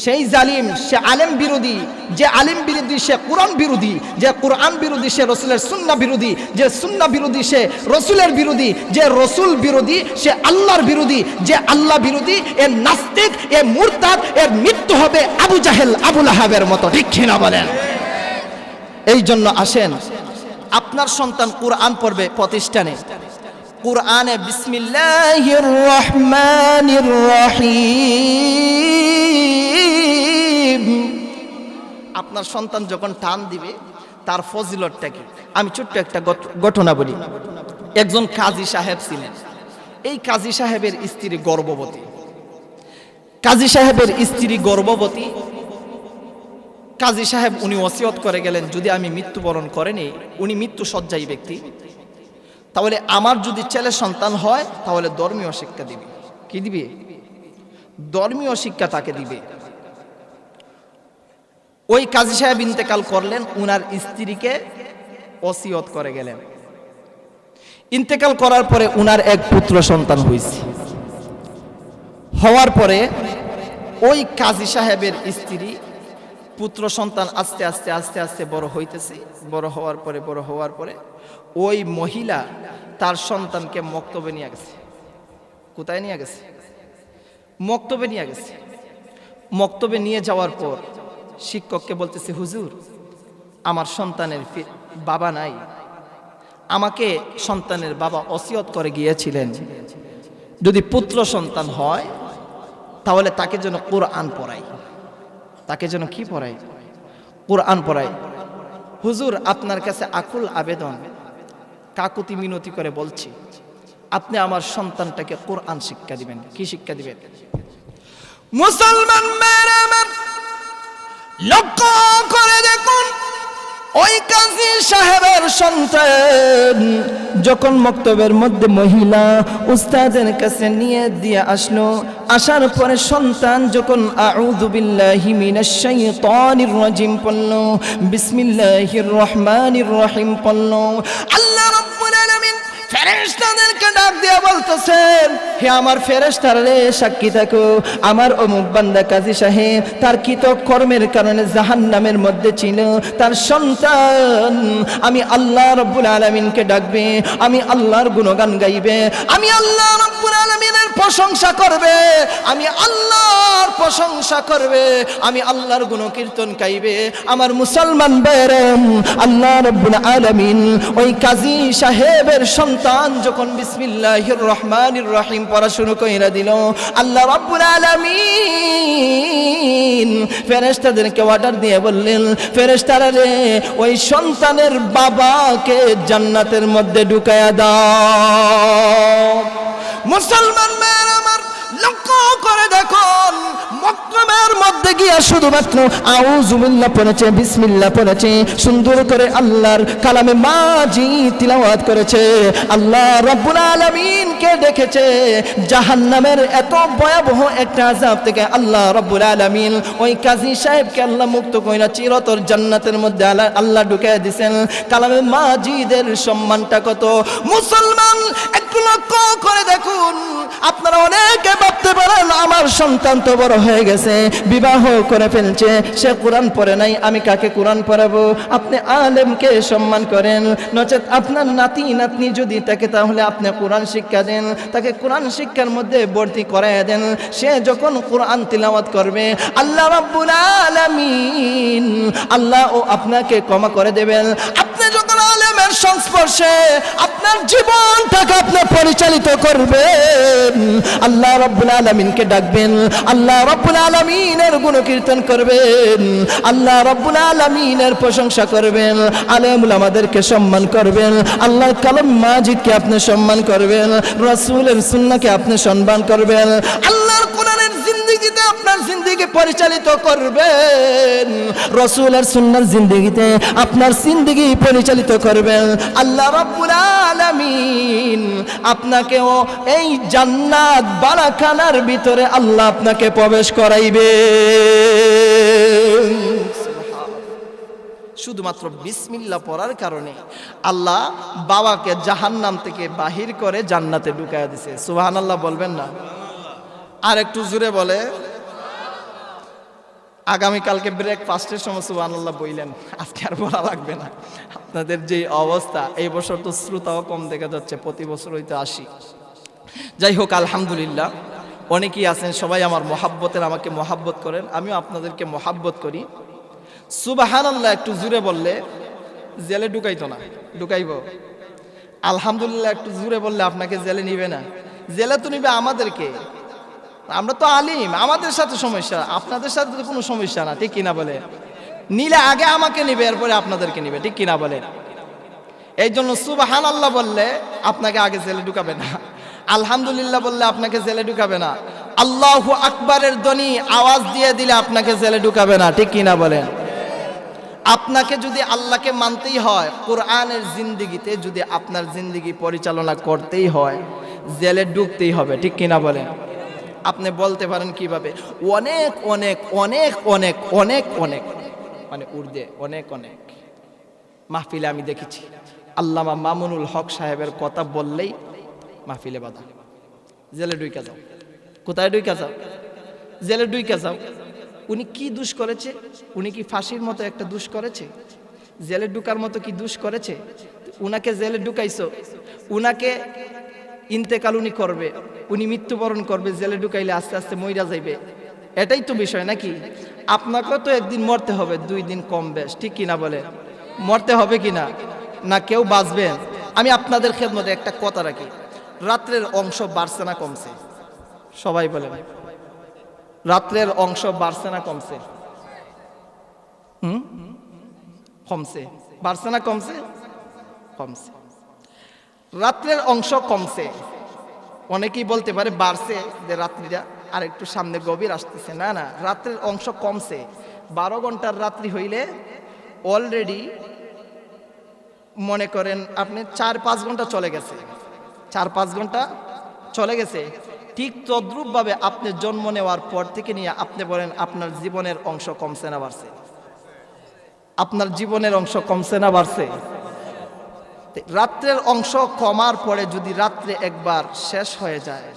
সেই জালিম, সে আলেম বিরোধী। যে আলেম বিরোধী সে কোরআন বিরোধী, যে কোরআন বিরোধী সে রসুলের সুন্নাহ বিরোধী, যে সুন্নাহ বিরোধী সে রসুলের বিরোধী, যে রসুল বিরোধী সে আল্লাহর বিরোধী, যে আল্লাহ বিরোধী এ নাস্তিক, এ মুরতাদ, এর মৃত্যু হবে আবু জাহেল, আবু লাহাবের মতো, ঠিক কিনা বলেন? এই জন্য আসেন, আপনার সন্তান কোরআন পড়বে প্রতিষ্ঠানে, কোরআনে বিসমিল্লাহির রহমানির রহিম আপনার সন্তান যখন টান দিবে তার ফজিলতটা কি? আমি ছোট্ট একটা ঘটনা বলি। একজন কাজী সাহেব ছিলেন। এই কাজী সাহেবের স্ত্রী গর্ভবতী। কাজী সাহেবের স্ত্রী গর্ভবতী। কাজী সাহেব উনি ওসিয়ত করে গেলেন, যদি আমি মৃত্যুবরণ করেনি, উনি মৃত্যু শয্যায় ব্যক্তি, তাহলে আমার যদি ছেলে সন্তান হয় তাহলে ধর্মীয় শিক্ষা দিবে। কি দিবে? ধর্মীয় শিক্ষা তাকে দিবে। ওই কাজী সাহেব ইন্তেকাল করলেন, উনার স্ত্রীকে ওসিয়ত করে গেলেন। ইন্তেকাল করার পরে উনার এক পুত্র সন্তান হয়েছে। হওয়ার পরে ওই কাজী সাহেবের স্ত্রী পুত্র সন্তান আস্তে আস্তে আস্তে আস্তে বড় হইতেছে। বড় হওয়ার পরে ওই মহিলা তার সন্তানকে মক্তবে নিয়ে গেছে। কোথায় নিয়ে গেছে? মক্তবে নিয়ে গেছে। মক্তবে নিয়ে যাওয়ার পর শিক্ষককে বলতেছে, হুজুর আমার সন্তানের বাবা নাই, আমাকে সন্তানের বাবা ওসিয়ত করে গিয়েছিলেন যদি পুত্র সন্তান হয় তাহলে তাকে যেন কোরআন পড়াই, তাকে যেন কি পড়াই? কোরআন পড়াই। হুজুর, আপনার কাছে আকুল আবেদন, কাকুতি মিনতি করে বলছি, আপনি আমার সন্তানটাকে কোরআন শিক্ষা দিবেন। কি শিক্ষা দিবেন? মুসলমান মেয়েরা আমার, লক্ষ্য করে দেখুন, ওই কাজী সাহেবের সন্তান যখন মক্তবের মধ্যে মহিলা উস্তাদের কাছে নিয়ে দিয়ে আসলো, আসার পরে সন্তান যখন আউযু বিল্লাহি মিনাশ শাইতানির রাজিম পড়ল, বিসমিল্লাহির রহমানির রহিম পড়ল, আল্লাহ রাব্বুল আলামিন ফেরেশতাদেরকে ডাক দিয়ে বলতেছেন, হে আমার ফেরেশতারা রে, সাক্ষী থাকো, আমার অমুক বান্দা কাজী সাহেব তার কৃত কর্মের কারণে জাহান্নামের মধ্যে ছিল, তার সন্তান আমি আল্লাহ রাব্বুল আলামিনকে ডাকবে, আমি আল্লাহর গুণগান গাইবে, আমি আল্লাহ রাব্বুল আলামিনের প্রশংসা করবে, আমি আল্লাহর প্রশংসা করবে, আমি আল্লাহর গুণকীর্তন গাইবে। আমার মুসলমান বেরম, আল্লাহ রাব্বুল আলামিন ওই কাজী সাহেবের সন্তান যখন বিসমিল্লাহির রহমানির রহিম পড়া শুরু কইরা দিল, আল্লাহ রাব্বুল আলামিন ফেরেশতাদেরকে অর্ডার দিয়ে বললেন, ফেরেশতারা রে, ওই সন্তানের বাবাকে জান্নাতের মধ্যে ঢুকায়া দাও। মুসলমান মেয়ের আমার, লক্ষ্য করে দেখুন, মক্তবের মধ্যে গিয়া শুধুমাত্র আউযু বিল্লাহ পড়েছে, বিসমিল্লাহ পড়েছে, সুন্দর করে আল্লাহর কালামে মাজি তিলাওয়াত করেছে, আল্লাহ রাব্বুল আলামিনকে দেখেছে। জাহান্নামের এত ভয়াবহ একটা আযাব থেকে আল্লাহ রাব্বুল আলামিন ওই কাজী সাহেবকে আল্লাহ মুক্ত কইরা চিরতর জান্নাতের মধ্যে আল্লাহ ঢুকায় দিয়েছেন। কালামে মাজিদের সম্মানটা কত! মুসলমান, একটু লক্ষ্য করে দেখুন, আপনারা অনেকে ভাবতে পারেন আমার সন্তান তো বড় হয়ে গেছে, বিবাহ করে ফেলছে, সে কোরআন পড়ে নাই, আমি কাকে কোরআন পড়াবো? আপনি আলেমকে সম্মান করেন, নচেত আপনার নাতি নাতনি যদি থাকে তাহলে আপনি কোরআন শিক্ষা দেন, তাকে কোরআন শিক্ষার মধ্যে ভর্তি করায় দেন। সে যখন কোরআন তিলাওয়াত করবে, আল্লাহ রাব্বুল আলামিন আল্লাহ ও আপনাকে ক্ষমা করে দেবেন। আপনি যখন আলেমের সংস্পর্শে আপনার জীবনটাকে আপনি পরিচালিত করবেন, আল্লাহ রাব্বুল আলামিনকে ডাকবেন, আল্লাহ রাব্বুল আলামিনের গুণকীর্তন করবেন, আল্লাহ রাব্বুল আলামিনের প্রশংসা করবেন, আলেম উলামাদেরকে সম্মান করবেন, আল্লাহর কালাম মাজিদকে আপনি সম্মান করবেন, রাসূলের সুন্নাহকে আপনি সম্মান করবেন, আল্লাহর কোরআনের জিন্দেগিতে আপনার জিন্দেগি পরিচালিত করবেন, রাসূলের সুন্নাহর জিন্দেগিতে আপনার জিন্দেগি পরিচালিত করবেন। আল্লাহ রাব্বুল আলামিন আপনাকেও এই জান্নাত বারাকানার ভিতরে আল্লাহ আপনাকে প্রবেশ করাইবে। শুধুমাত্র বিসমিল্লাহ পড়ার কারণে আল্লাহ বাবাকে জাহান্নাম থেকে বাহির করে জান্নাতে ঢুকায়া দিয়েছে। সুবহানাল্লাহ বলবেন না? আর একটু জোরে বলে। আগামীকালকে ব্রেকফাস্টের সময় সুবহানাল্লাহ বললেন, আজকে আর বলা লাগবে না। আপনাদের যে অবস্থা, এই বছর তো শ্রোতাও কম দেখা যাচ্ছে, প্রতি বছর হয়তো আসি। যাই হোক, আলহামদুলিল্লাহ, অনেকেই আছেন, সবাই আমার মহাব্বতের, আমাকে মহাব্বত করেন, আমিও আপনাদেরকে মহাব্বত করি। সুবহানাল্লাহ একটু জোরে বললে জেলে ঢুকাইতো না, ঢুকাইব। আলহামদুলিল্লাহ একটু জোরে বললে আপনাকে জেলে নিবে না, জেলে তো নিবে আমাদেরকে। আমরা তো আলিম, আমাদের সাথে সমস্যা, আপনাদের সাথে তো কোনো সমস্যা না, ঠিক কিনা বলে? নিলে আগে আমাকে নিবে, এরপরে আপনাদেরকে নিবে, ঠিক কিনা বলে? এই জন্য সুবহানাল্লাহ বললে আপনাকে আগে জেলে ঢুকাবে না, আলহামদুলিল্লাহ বললে আপনাকে জেলে ঢুকাবে না, আল্লাহু আকবারের ধ্বনি আওয়াজ দিয়ে দিলে আপনাকে জেলে ঢুকাবে না, ঠিক কিনা বলেন? আপনাকে যদি আল্লাহকে মানতেই হয়, কোরআনের জিন্দেগিতে যদি আপনার জিন্দেগি পরিচালনা করতেই হয়, জেলে ঢুকতেই হবে, ঠিক কিনা বলেন? আপনি বলতে পারেন কিভাবে? অনেক অনেক অনেক অনেক অনেক অনেক মানে উর্দে অনেক অনেক মাহফিলে আমি দেখেছি, আল্লামা মামুনুল হক সাহেবের কথা বললেই মাহফিলে বাধা, জেলে ঢুইকা যাও। কোথায় ঢুইকা যাও? জেলে ঢুইকা যাও। উনি কি দোষ করেছে? উনি কি ফাঁসির মতো একটা দোষ করেছে? জেলে ঢুকার মতো কি দোষ করেছে? উনাকে জেলে ঢুকাইছো, উনাকে ইন্তেকাল উনি করবে, উনি মৃত্যুবরণ করবে, জেলে ঢুকাইলে আস্তে আস্তে মইরা যাইবে, এটাই তো বিষয় নাকি? আপনাকেও তো একদিন মরতে হবে, 2 দিন কম বেশ, ঠিক কিনা বলে? মরতে হবে কি না, না কেউ বাঁচবেন? আমি আপনাদের খেদমতে একটা কথা রাখি, রাত্রের অংশ বাড়ছে না কমছে? সবাই বলেন, রাত্রের অংশ বাড়ছে না কমছে? কমছে। বাড়ছে না কমছে? কমছে। রাত্রের অংশ কমছে। অনেকেই বলতে পারে বাড়ছে, যে রাত্রিটা আর একটু সামনে গভীর আসতেছে। না না, রাত্রের অংশ কমছে। 12 ঘন্টার রাত্রি হইলে অলরেডি মনে করেন আপনি 4-5 ঘন্টা চলে গেছে, 4-5 ঘন্টা চলে গেছে। ঠিক তদ্রূপভাবে আপনি জন্ম নেওয়ার পর থেকে নিয়ে আপনি বলেন আপনার জীবনের অংশ কমছে না বাড়ছে? আপনার জীবনের অংশ কমছে না বাড়ছে? রাত্রের অংশ কমার পরে যদি রাত্রে একবার শেষ হয়ে যায়,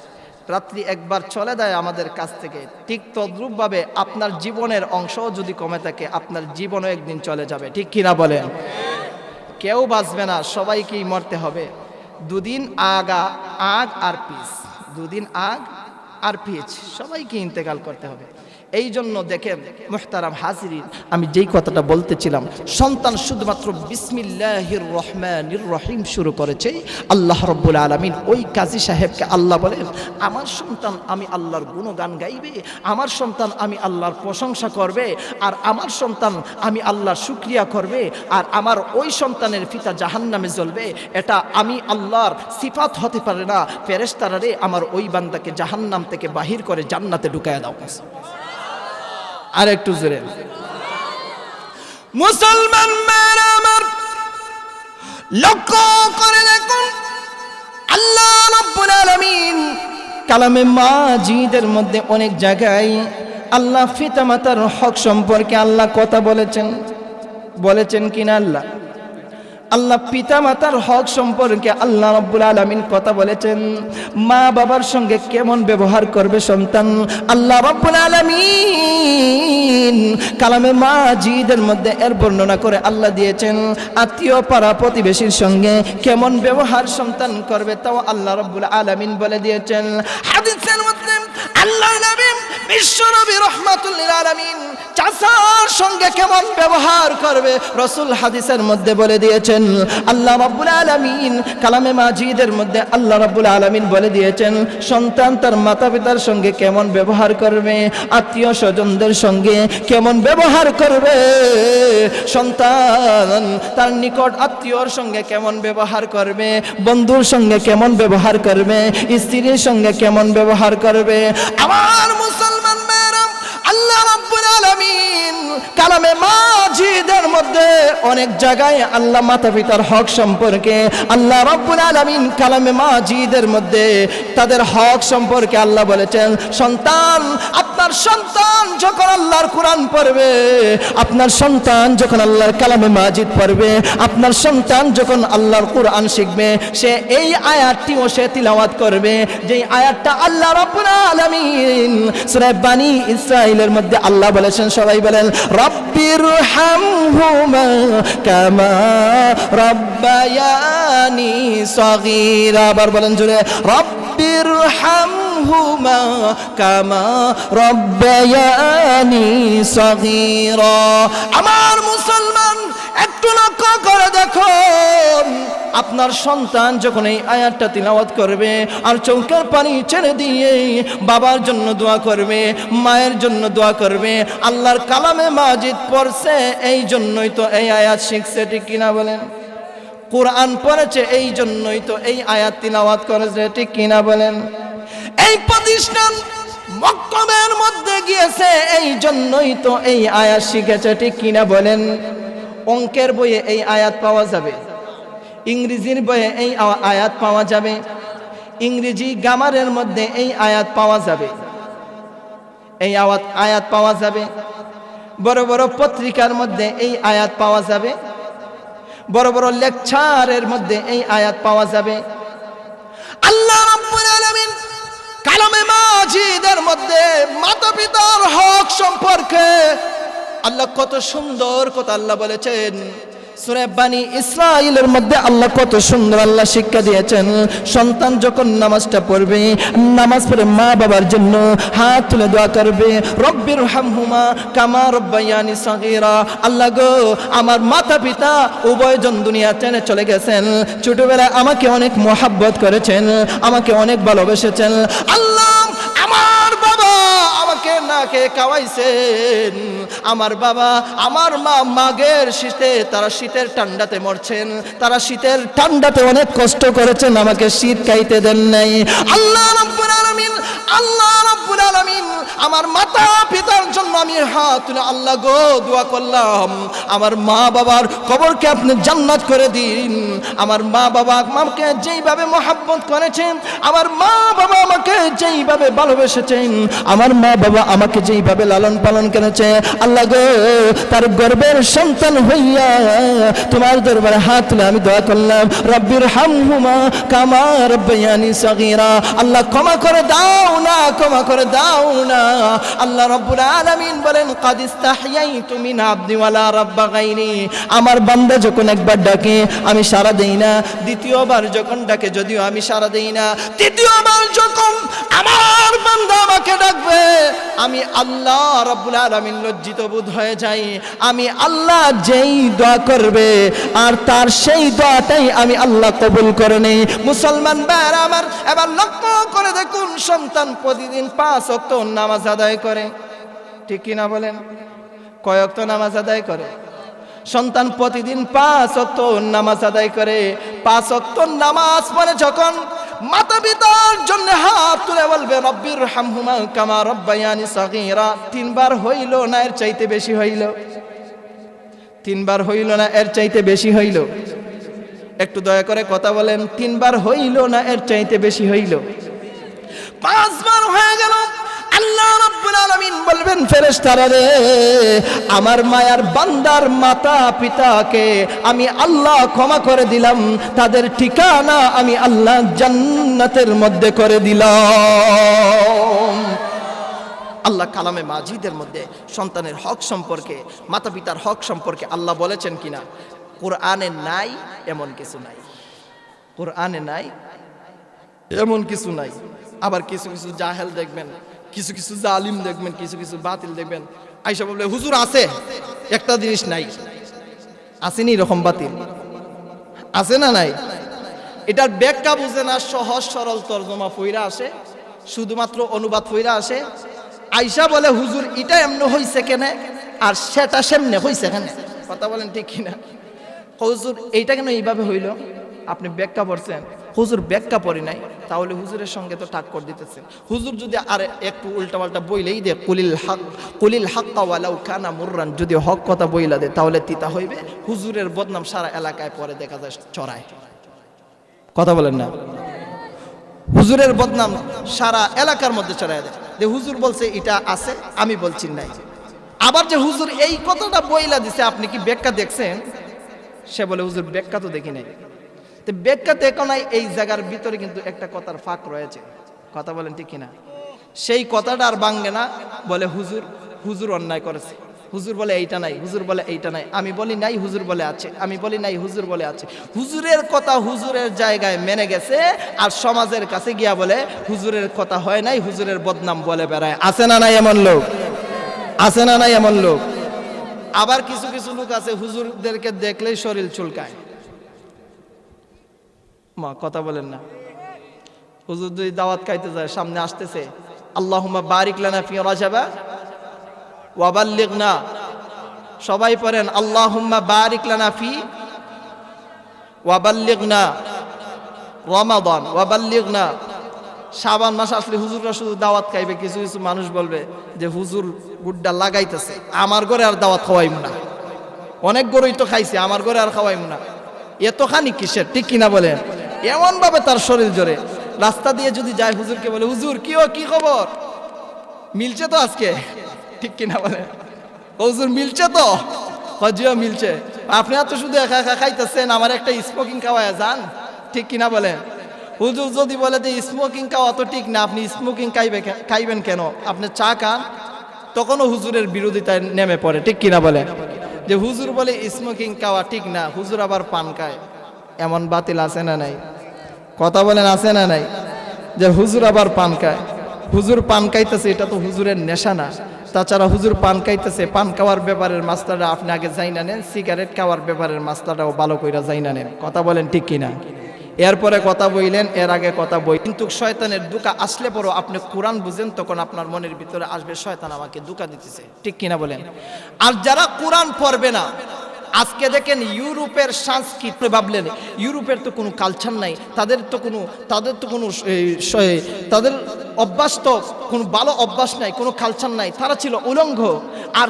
রাত্রি একবার চলে যায় আমাদের কাছ থেকে, ঠিক তদ্রূপভাবে আপনার জীবনের অংশও যদি কমে থাকে, আপনার জীবনও একদিন চলে যাবে। ঠিক কিনা বলেন? কেউ বাঁচবে না, সবাইকেই মরতে হবে। দুদিন আগ আর পিছ, দুদিন আগ আর পিছ, সবাইকে ইন্তেকাল করতে হবে। এই জন্য দেখেন মুহতারাম হাজিরিন, আমি যেই কথাটা বলতেছিলাম, সন্তান শুধুমাত্র বিসমিল্লাহির রহমানির রহিম শুরু করেছে, আল্লাহ রাব্বুল আলামিন ওই কাজী সাহেবকে আল্লাহ বলেন, আমার সন্তান আমি আল্লাহর গুণগান গাইবে, আমার সন্তান আমি আল্লাহর প্রশংসা করবে, আর আমার সন্তান আমি আল্লাহর শুকরিয়া করবে, আর আমার ওই সন্তানের পিতা জাহান্নামে জ্বলবে। এটা আমি আল্লাহর সিফাত হতে পারে না। ফেরেশতারা রে, আমার ওই বান্দাকে জাহান্নাম থেকে বাহির করে জান্নাতে ঢুকায়া দাও। আর একটু জোরে। মুসলমান মেয়েরা আমার, লক্ষ্য করে দেখুন, আল্লাহ রাব্বুল আলামিন কালামে মাজিদের মধ্যে অনেক জায়গায় আল্লাহ পিতামাতার হক সম্পর্কে আল্লাহ কথা বলেছেন। বলেছেন কিনা? আল্লাহ পিতামাতার হক সম্পর্কে আল্লাহ রাব্বুল আলামিন কথা বলেছেন। মা বাবার সঙ্গে কেমন ব্যবহার করবে সন্তান, আল্লাহ রাব্বুল আলামিন কালামে মাজিদের মধ্যে এর বর্ণনা করে আল্লাহ দিয়েছেন। আত্মীয় পাড়া প্রতিবেশীর সঙ্গে কেমন ব্যবহার সন্তান করবে, তাও আল্লাহ রাব্বুল আলামিন বলে দিয়েছেন। হাদিসের মধ্যে আল্লাহর নবী বিশ্বনবী রাহমাতুল লিল আলামিন চাচার সঙ্গে কেমন ব্যবহার করবে, রাসূল হাদিসের মধ্যে বলে দিয়েছেন। আল্লাহ রাব্বুল আলামিন কালামে মাজিদের মধ্যে আল্লাহ রাব্বুল আলামিন বলে দিয়েছেন, সন্তান তার মাতা পিতার সঙ্গে কেমন ব্যবহার করবে, আত্মীয় স্বজনদের সঙ্গে কেমন ব্যবহার করবে, সন্তান তার নিকট আত্মীয়র সঙ্গে কেমন ব্যবহার করবে, বন্ধুর সঙ্গে কেমন ব্যবহার করবে, স্ত্রীর সঙ্গে কেমন ব্যবহার করবে। আমার মুসলমান মেয়েরা, আল্লাহ রাব্বুল আলামিন কালামে মাজিদের মধ্যে অনেক জায়গায় আল্লাহ মাতা পিতার হক সম্পর্কে, আল্লাহ রাব্বুল আলামিন কালামে মাজিদের মধ্যে তাদের হক সম্পর্কে আল্লাহ বলেছেন, সন্তান, আপনার সন্তান যখন আল্লাহর কোরআন পড়বে, আপনার সন্তান যখন আল্লাহর কালামে মাজিদ পড়বে, আপনার সন্তান যখন আল্লাহর কোরআন শিখবে, সে এই আয়াতটিও সে তিলাওয়াত করবে, যেই আয়াতটা আল্লাহ রাব্বুল আলামিন সূরা বানী ইসরাঈলের মধ্যে আল্লাহ বলেছেন। সবাই বলেন, রব্বিরহামহুমা কামা রাব্বায়ানি সগীরা। আবার বলেন জোরে, রব্বিরহামহুমা কামা রাব্বায়ানি সগীরা। আমার মুসলমান, একটু লক্ষ্য করে দেখুন, আপনার সন্তান যখন এই আয়াতটা তিলাওয়াত করবে আর চোখের পানি ছেড়ে দিয়ে বাবার জন্য দোয়া করবে, মায়ের জন্য দোয়া করবে, আল্লাহর কালামে মাজিদ পড়ছে এই জন্যই তো এই আয়াত শিখছে। ঠিক কিনা বলেন? কোরআন পড়েছে এই জন্যই তো এই আয়াত তিলাওয়াত করেছে। ঠিক কিনা বলেন? এই প্রতিষ্ঠান মক্তবের মধ্যে গিয়েছে এই জন্যই তো এই আয়াত শিখেছে। ঠিক কিনা বলেন? অঙ্কের বইয়ে এই আয়াত পাওয়া যাবে, ইংরেজির বইয়ে এই আয়াত পাওয়া যাবে, ইংরেজি গ্রামারের মধ্যে এই আয়াত পাওয়া যাবে, এই আয়াত পাওয়া যাবে, বড় বড় পত্রিকার মধ্যে এই আয়াত পাওয়া যাবে, বড় বড় লেকচারের মধ্যে এই আয়াত পাওয়া যাবে। আল্লাহ রাব্বুল আলামিন কালামে মাজিদের মধ্যে মাতা পিতার হক সম্পর্কে আল্লাহ কত সুন্দর কথা আল্লাহ বলেছেন। সূরা বানী ইসরাঈলের মধ্যে আল্লাহ কত সুন্দর আল্লাহ শিক্ষা দিয়েছেন, সন্তান যখন নামাজটা পড়বে, নামাজ পড়ে মা বাবার জন্য হাত তুলে দোয়া করবে, রব্বির হামহুমা কামা রব্বায়ানি সগীরা। আল্লাহ গো, আমার মাতা পিতা উভয়জন দুনিয়া টেনে চলে গেছেন, ছোটবেলায় আমাকে অনেক মহাব্বত করেছেন, আমাকে অনেক ভালোবেসেছেন। আল্লাহ, আমার বাবা আমাকে না খেয়ে খাওয়াইছেন, আমার বাবা আমার মা মাঘের শীতে তারা শীতের ঠান্ডাতে মরছেন, তারা শীতের ঠান্ডাতে অনেক কষ্ট করেছেন, আমাকে শীত খাইতে দেন নাই। আল্লাহ রাব্বুল আলামিন, আল্লাহ রাব্বুল আলামিন, আমার মাতা পিতার জন্য আমি হাত তুলে আল্লাহ গো দোয়া করলাম, আমার মা বাবার কবরকে আপনি জান্নাত করে দিন। আমার মা বাবা আমাকে যেইভাবে মহাব্বত করেছেন, আমার মা বাবা আমাকে যেইভাবে ভালোবেসেছেন, আমার মা বাবা আমাকে যেইভাবে লালন পালন করেছে, আল্লাহ গো তার গর্বের সন্তান হইয়া তোমার দরবারে হাত তুলে আমি দোয়া করলাম, রব্বির হামহুমা কামা রব্বায়ানি সগীরা। আল্লাহ ক্ষমা করে দাও না, ক্ষমা করে দাও না। আল্লাহ রাব্বুল আলামিন বলেন, কাদ ইস্তাহইয়াইতু মিন আবদি ওয়ালা রাব্বা গায়রি। আমার বান্দা যখন একবার ডাকে আমি সাড়া দেই না, দ্বিতীয়বার যখন ডাকে যদিও আমি সাড়া দেই না, তৃতীয়বার যখন আমার বান্দা আমাকে ডাকবে আমি আল্লাহ রাব্বুল আলামিন লজ্জিত বোধ হয়ে যাই। আমি আল্লাহ যেই দোয়া করবে আর তার সেই দোয়াটাই আমি আল্লাহ কবুল করে নেই। মুসলমান ভাইরা আমার, এবার লক্ষ্য করে দেখুন, সন্তান প্রতিদিন 5 ওয়াক্ত নামাজ আদায় করে, ঠিক কি না বলেন? কয় ওয়াক্ত নামাজ আদায় করে? সন্তান প্রতিদিন 5 ওয়াক্ত নামাজ আদায় করে। 5 ওয়াক্ত নামাজ পড়ে যখন মাতা পিতার জন্য হাত তুলে বলবে, রব্বির হামহুমা কামা রব্বায়ানি সগীরা। 3 বার হইল না এর চাইতে বেশি হইল? 3 বার হইল না এর চাইতে বেশি হইল? একটু দয়া করে কথা বলেন, 3 বার হইল না এর চাইতে বেশি হইল? 5 বার হয়ে গেল। আল্লাহ রাব্বুল আলামিন বলবেন, ফেরেশতারা রে, আমার মায়ার বান্দার মাতা পিতাকে আমি আল্লাহ ক্ষমা করে দিলাম, তাদের ঠিকানা আমি আল্লাহ জান্নাতের মধ্যে করে দিলাম। আল্লাহ কালামে মাজিদের মধ্যে সন্তানের হক সম্পর্কে, মাতা পিতার হক সম্পর্কে আল্লাহ বলেছেন কিনা? কোরআনে নাই এমন কিছু নাই, কোরআনে নাই এমন কিছু নাই। আবার কিছু কিছু জাহেল দেখবেন, কিছু কিছু জালিম দেখবেন, কিছু কিছু বাতিল দেখবেন, আইসা বলবে হুজুর আছে, একটা জিনিস নাই। আসেনি এরকম বাতিল? আছে না নাই? এটার ব্যাখ্যা বুঝে না, সহজ সরল তর্জমা ফইরা আসে, শুধুমাত্র অনুবাদ ফইরা আসে, আইসা বলে হুজুর এটা এমনি হইছে কেনে আর সেটা সেমনে হইছে কেনে। কথা বলেন ঠিক কিনা? হুজুর এইটা কেন এইভাবে হইল? আপনি ব্যাখ্যা পড়ছেন, হুজুর ব্যাখ্যা পড়ি নাই, তাহলে হুজুরের সঙ্গে তো টাক্কর দিতেছেন। হুজুর যদি আর একটু উল্টাপাল্টা বইলেই দে, কুলিল হাক্কা ওয়ালাউ কানা মুররান, যদি হক কথা বইলা দে তাহলে তিতা হইবে, হুজুরের বদনাম সারা এলাকায় পরে দেখা যায় চড়ায়। কথা বলেন না? হুজুরের বদনাম সারা এলাকার মধ্যে চড়ায় দেয় যে হুজুর বলছে এটা আছে, আমি বলছি নাই। আবার যে হুজুর এই কথাটা বইলা দিছে, আপনি কি ব্যাখ্যা দেখছেন? সে বলে হুজুর ব্যাখ্যা তো দেখি নাই। তো ব্যাখ্যা দেখো নাই, এই জায়গার ভিতরে কিন্তু একটা কথার ফাঁক রয়েছে। কথা বলেন ঠিক কিনা? সেই কথাটা আর ভাঙে না, বলে হুজুর হুজুর অন্যায় করেছে, হুজুর বলে এইটা নাই, হুজুর বলে এইটা নাই, আমি বলি নাই, হুজুর বলে আছে, আমি বলি নাই, হুজুর বলে আছে। হুজুরের কথা হুজুরের জায়গায় মেনে গেছে, আর সমাজের কাছে গিয়া বলে হুজুরের কথা হয় নাই, হুজুরের বদনাম বলে বেড়ায়। আছে না নাই এমন লোক? আছে না নাই এমন লোক? আবার কিছু কিছু লোক আছে হুজুরদেরকে দেখলেই শরীর চুলকায়। মা কথা বলেন না? হুজুর যদি দাওয়াত খাইতে যায়, সামনে আসতেছে, আল্লাহুম্মা বারিক লানা ফি রাজাবা ওয়া বাল্লিগনা, সবাই পড়েন আল্লাহুম্মা বারিক লানা ফি ওয়া বাল্লিগনা রমাদান ওয়া বাল্লিগনা। শাবান মাস আসলে হুজুররা শুধু দাওয়াত খাইবে, কিছু কিছু মানুষ বলবে যে হুজুর গুড্ডা লাগাইতেছে, আমার ঘরে আর দাওয়াত খাওয়াইম না, অনেক গরুই তো খাইছে, আমার ঘরে আর খাওয়াইম না। এতখানি কিসের? ঠিক কিনা বলেন? এমন ভাবে তার শরীর জোরে। রাস্তা দিয়ে যদি যায়, হুজুরকে বলে হুজুর কি খবর, মিলছে তো আজকে? ঠিক কিনা বলে? হুজুর মিলছে তো? হজিও মিলছে। আপনি এত শুধু একা একা খাইতেছেন, আমার একটা স্মোকিং খাওয়ায় যান। ঠিক কিনা বলেন? হুজুর যদি বলে যে স্মোকিং খাওয়া তো ঠিক না, আপনি স্মোকিং খাইবেন কেন? আপনি চা খান, তখনও হুজুরের বিরোধিতায় নেমে পড়ে। ঠিক কিনা বলে? যে হুজুর বলে স্মোকিং খাওয়া ঠিক না, হুজুর আবার পান খায়। এমন বাতিল আছে না নাই? কথা বলেন আছে না নাই? যে হুজুর আবার পান খায়, হুজুর পান খাইতেছে, এটা তো হুজুরের নেশা না। তাছাড়া হুজুর পান খাইতেছে, পান খাওয়ার ব্যাপারের মাসলাটা আপনি আগে জাইনা নেন, সিগারেট খাওয়ার ব্যাপারের মাসলাটাও ভালো কইরা জাইনা নেন। কথা বলেন ঠিক কিনা? এরপরে কথা বইলেন, এর আগে কথা বই। কিন্তু শয়তানের দুকা আসলে পরও আপনি কোরআন বুঝেন, তখন আপনার মনের ভিতরে আসবে শয়তান আমাকে দুকা দিতেছে, ঠিক কিনা বলেন? আর যারা কোরআন পড়বে না, আজকে দেখেন ইউরোপের সংস্কৃতি, ভাবলেন ইউরোপের তো কোনো কালচার নাই, তাদের তো কোনো তাদের অভ্যাস তো কোনো ভালো অভ্যাস নাই, কোনো কালচার নাই। তারা ছিল উলঙ্গ, আর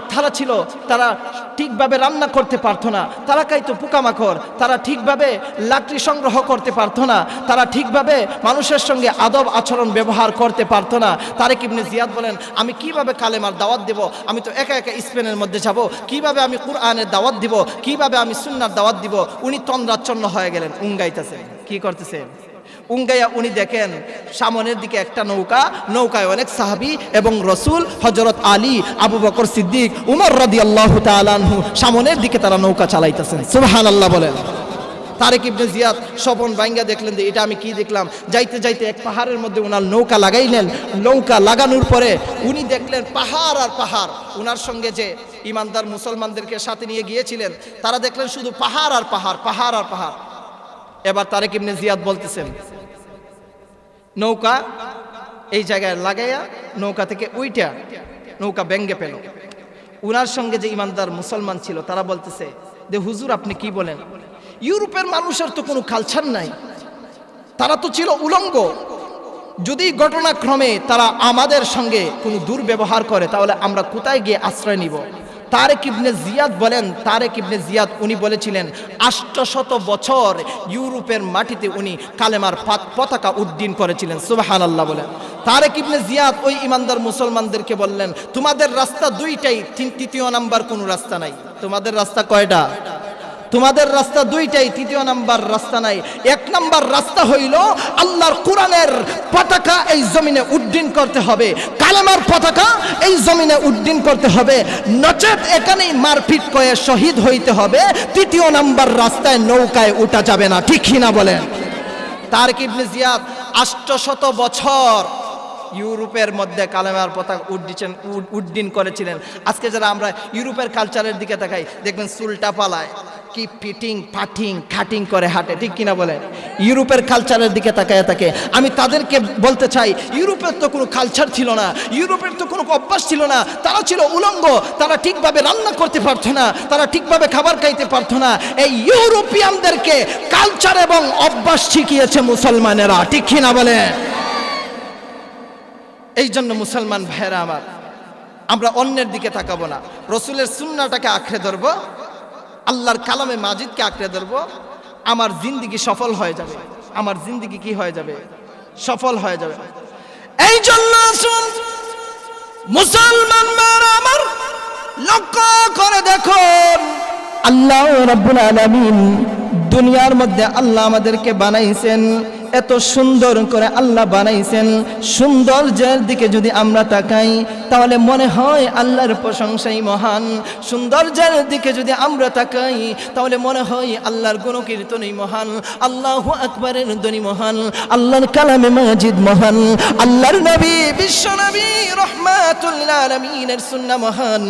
তারা ঠিকভাবে রান্না করতে পারতো না, তারা খাইতো পোকামাকড়, তারা ঠিকভাবে লাকড়ি সংগ্রহ করতে পারতো না, তারা ঠিকভাবে মানুষের সঙ্গে আদব আচরণ ব্যবহার করতে পারতো না। তারেক ইবনে জিয়াদ বলেন, আমি কিভাবে কালেমার দাওয়াত দেব? আমি তো একা একা স্পেনের মধ্যে যাব, কিভাবে আমি কোরআনের দাওয়াত দিব, কিভাবে আমি সুন্নার দাওয়াত দিব? উনি তন্দ্রাচ্ছন্ন হয়ে গেলেন, উঙ্গাইতেছে। কি করতেছে? উঙ্গাইয়া উনি দেখেন সামনের দিকে একটা নৌকায় অনেক সাহাবী এবং রসুল, হযরত আলী, আবু বকর সিদ্দিক, উমর রাদিয়াল্লাহু তাআলা আনহু, সামনের দিকে তারা নৌকা চালাইতেছেন। সুবহানাল্লাহ বলেন। তারেক ইবনে জিয়াদ স্বপন বাইঙ্গা দেখলেন যে এটা আমি কি দেখলাম। যাইতে যাইতে এক পাহাড়ের মধ্যে উনার নৌকা লাগাইলেন। নৌকা লাগানোর পরে উনি দেখলেন পাহাড় আর পাহাড়। উনার সঙ্গে যে ইমানদার মুসলমানদেরকে সাথে নিয়ে গিয়েছিলেন, তারা দেখলেন শুধু পাহাড় আর পাহাড়, পাহাড় আর পাহাড়। এবার তারেক ইবনে জিয়াদ বলতেছেন, নৌকা এই জায়গায় লাগাইয়া নৌকা থেকে উইটা নৌকা ব্যঙ্গে পেল। উনার সঙ্গে যে ইমানদার মুসলমান ছিল, তারা বলতেছে যে হুজুর আপনি কি বলেন? ইউরোপের মানুষের তো কোনো কালচার নাই, তারা তো ছিল উলঙ্গ। যদি ঘটনাক্রমে তারা আমাদের সঙ্গে কোনো দুর্ব্যবহার করে, তাহলে আমরা কোথায় গিয়ে আশ্রয় নিব? তারেক ইবনে জিয়াদ বলেন, তারেক ইবনে জিয়াদ উনি বলেছিলেন 800 বছর ইউরোপের মাটিতে উনি কালেমার পতাকা উড্ডীন করেছিলেন। সুবহানাল্লাহ বলেন। তারেক ইবনে জিয়াদ ওই ইমানদার মুসলমানদেরকে বললেন, তোমাদের রাস্তা দুইটাই, তৃতীয় নাম্বার কোনো রাস্তা নাই। তোমাদের রাস্তা কয়টা? তোমাদের রাস্তা দুইটাই, তৃতীয় নাম্বার রাস্তা নাই। এক নাম্বার রাস্তা হইল আল্লাহর কোরআনের পতাকা এই জমিনে উড্ডীন করতে হবে, কালেমার পতাকা এই জমিনে উড্ডীন করতে হবে, নচেত এখানেই মারপিট করে শহীদ হইতে হবে। তৃতীয় নাম্বার রাস্তায় নৌকায় উঠা যাবে না, ঠিক কিনা বলেন? তারেক ইবনে জিয়াদ 800 বছর ইউরোপের মধ্যে কালেমার পতাকা উড্ডীন করেছিলেন। আজকে যারা আমরা ইউরোপের কালচারের দিকে তাকাই, দেখবেন চুলটা পালায়, কি পিটিং পাটিং কাটিং করে হাঁটে, ঠিক কিনা বলে? ইউরোপের কালচারের দিকে তাকায় থাকে। আমি তাদেরকে বলতে চাই, ইউরোপের তো কোনো কালচার ছিল না, ইউরোপের তো কোনো অভ্যাস ছিল না। তারা ছিল উলঙ্গ, তারা ঠিকভাবে রান্না করতে পারতো না, তারা ঠিকভাবে খাবার খাইতে পারতো না। এই ইউরোপিয়ানদেরকে কালচার এবং অভ্যাস শিখিয়েছে মুসলমানেরা, ঠিক কিনা বলে? এই জন্য মুসলমান ভাইয়েরা আমার, আমরা অন্যের দিকে তাকাবো না, রসুলের সুন্নাহটাকে আঁকড়ে ধরবো, আল্লাহর কালামে মাজিদকে আঁকড়ে ধরবো। আমার জিন্দেগি সফল হয়ে যাবে, আমার জিন্দেগি কি হয়ে যাবে? সফল হয়ে যাবে। এই জন্য মুসলমান ভাইয়েরা আমার, লক্ষ্য করে দেখুন, আল্লাহ রাব্বুল আলামিন দুনিয়ার মধ্যে আল্লাহ আমাদেরকে বানাইছেন, এত সুন্দর করে আল্লাহ বানাইছেন। সৌন্দর্যের দিকে যদি আমরা তাকাই, তাহলে মনে হয় আল্লাহর প্রশংসাই মহান। সৌন্দর্যের দিকে যদি আমরা তাকাই, তাহলে মনে হয় আল্লাহর গুণকীর্তনই মহান, আল্লাহু আকবারের ধ্বনি মহান, আল্লাহর কালামে মাজিদ মহান, আল্লাহর নবী বিশ্ব নবী রহমাতুল আলামিনের সুন্নাহ মহান।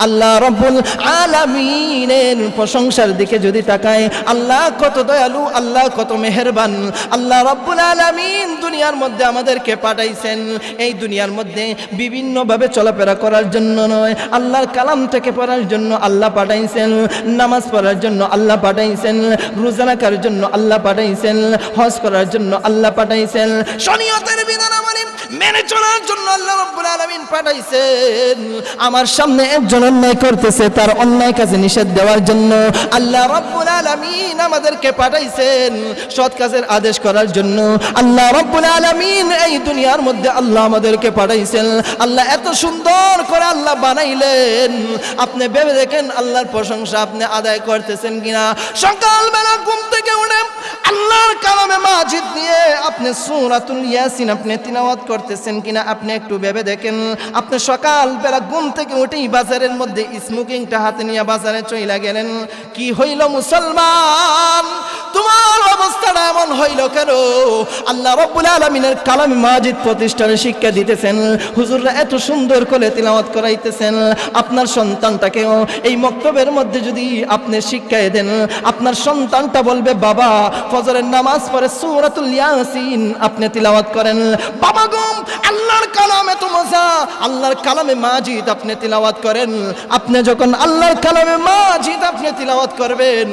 আল্লাহ রাব্বুল আলামিনের প্রশংসার দিকে যদি তাকাই, আল্লাহ কত দয়ালু, আল্লাহ কত মেহেরবান। আল্লাহ রব্বুল আলামিন দুনিয়ার মধ্যে আমাদেরকে পাঠাইছেন, এই দুনিয়ার মধ্যে বিভিন্নভাবে চলাফেরা করার জন্য নয়, আল্লাহর কালাম থেকে পড়ার জন্য আল্লাহ পাঠাইছেন, নামাজ পড়ার জন্য আল্লাহ পাঠাইছেন, রোজা রাখার জন্য আল্লাহ পাঠাইছেন, হজ করার জন্য আল্লাহ পাঠাইছেন, শরীয়তের বিধানাবলী মেনে চলার জন্য আল্লাহ রব্বুল আলামিন পাঠাইছেন। আমার সামনে একজন অন্যায় করতেছে, তার অন্যায় কাজে নিষেধ দেওয়ার জন্য আল্লাহ রব্বুল আলামিন আমাদেরকে পাঠাইছেন, সৎ কাজের আদেশ করার জন্য আল্লাহ রব্বুল আলামিন এই দুনিয়ার মধ্যে আল্লাহ আমাদেরকে পাঠাইছেন। আল্লাহ এত সুন্দর করে আল্লাহ বানাইলেন, আপনি ভেবে দেখেন আল্লাহর প্রশংসা আপনি আদায় করতেছেন কিনা? সকালবেলা ঘুম থেকে উঠে আল্লাহর কালামে মাজিদ নিয়ে আপনি সূরাতুল ইয়াসিন আপনি তিলাওয়াত করতেছেন কিনা আপনি একটু ভেবে দেখেন। আপনি সকাল বেলা ঘুম থেকে উঠেই বাজারের মধ্যে স্মোকিংটা হাতে নিয়ে বাজারে চইলা গেলেন, কি হইল মুসলমান, তোমার অবস্থাটা এমন হইল কেন? আল্লাহ রাব্বুল আলামিনের কালামে মাজিদ প্রতিষ্ঠানের শিক্ষা দিতেছেন, হুজুররা এত সুন্দর করে তিলাওয়াত করাইতেছেন। আপনার সন্তানটাকেও এই মক্তবের মধ্যে যদি আপনি শিক্ষায় দেন, আপনার সন্তানটা বলবে, বাবা ফজরের নামাজ পড়ে সূরাতুল ইয়াসিন আপনি তিলাওয়াত করেন। বাবা গো, আল্লাহর কালামে তো মজা, আল্লাহর কালামে মাজিদ আপনি তিলাওয়াত করেন। আপনি যখন আল্লাহর কালামে মাজিদ আপনি তিলাওয়াত করবেন,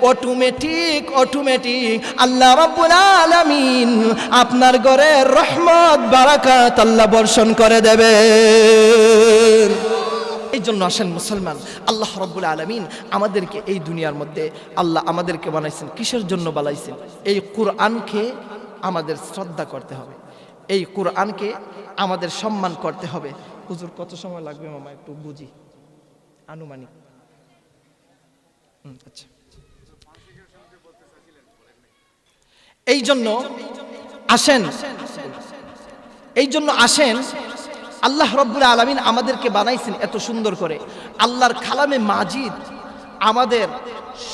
অটোমেটিক আল্লাহ রাব্বুল আলামিন আপনার ঘরে রহমত বারাকাত আল্লাহ বর্ষণ করে দেবেন। এই জন্য আসেন মুসলমান, আল্লাহ রাব্বুল আলামিন আমাদেরকে এই দুনিয়ার মধ্যে আল্লাহ আমাদেরকে বানাইছেন কিসের জন্য বানাইছেন? এই কোরআনকে আমাদের শ্রদ্ধা করতে হবে, এই কোরআনকে আমাদের সম্মান করতে হবে। হুজুর কত সময় লাগবে মামা একটু বুঝি আনুমানিক? আচ্ছা, এই জন্য আসেন আল্লাহ রাব্বুল আলামিন আমাদেরকে বানাইছেন এত সুন্দর করে। আল্লাহর কালামে মাজিদ আমাদের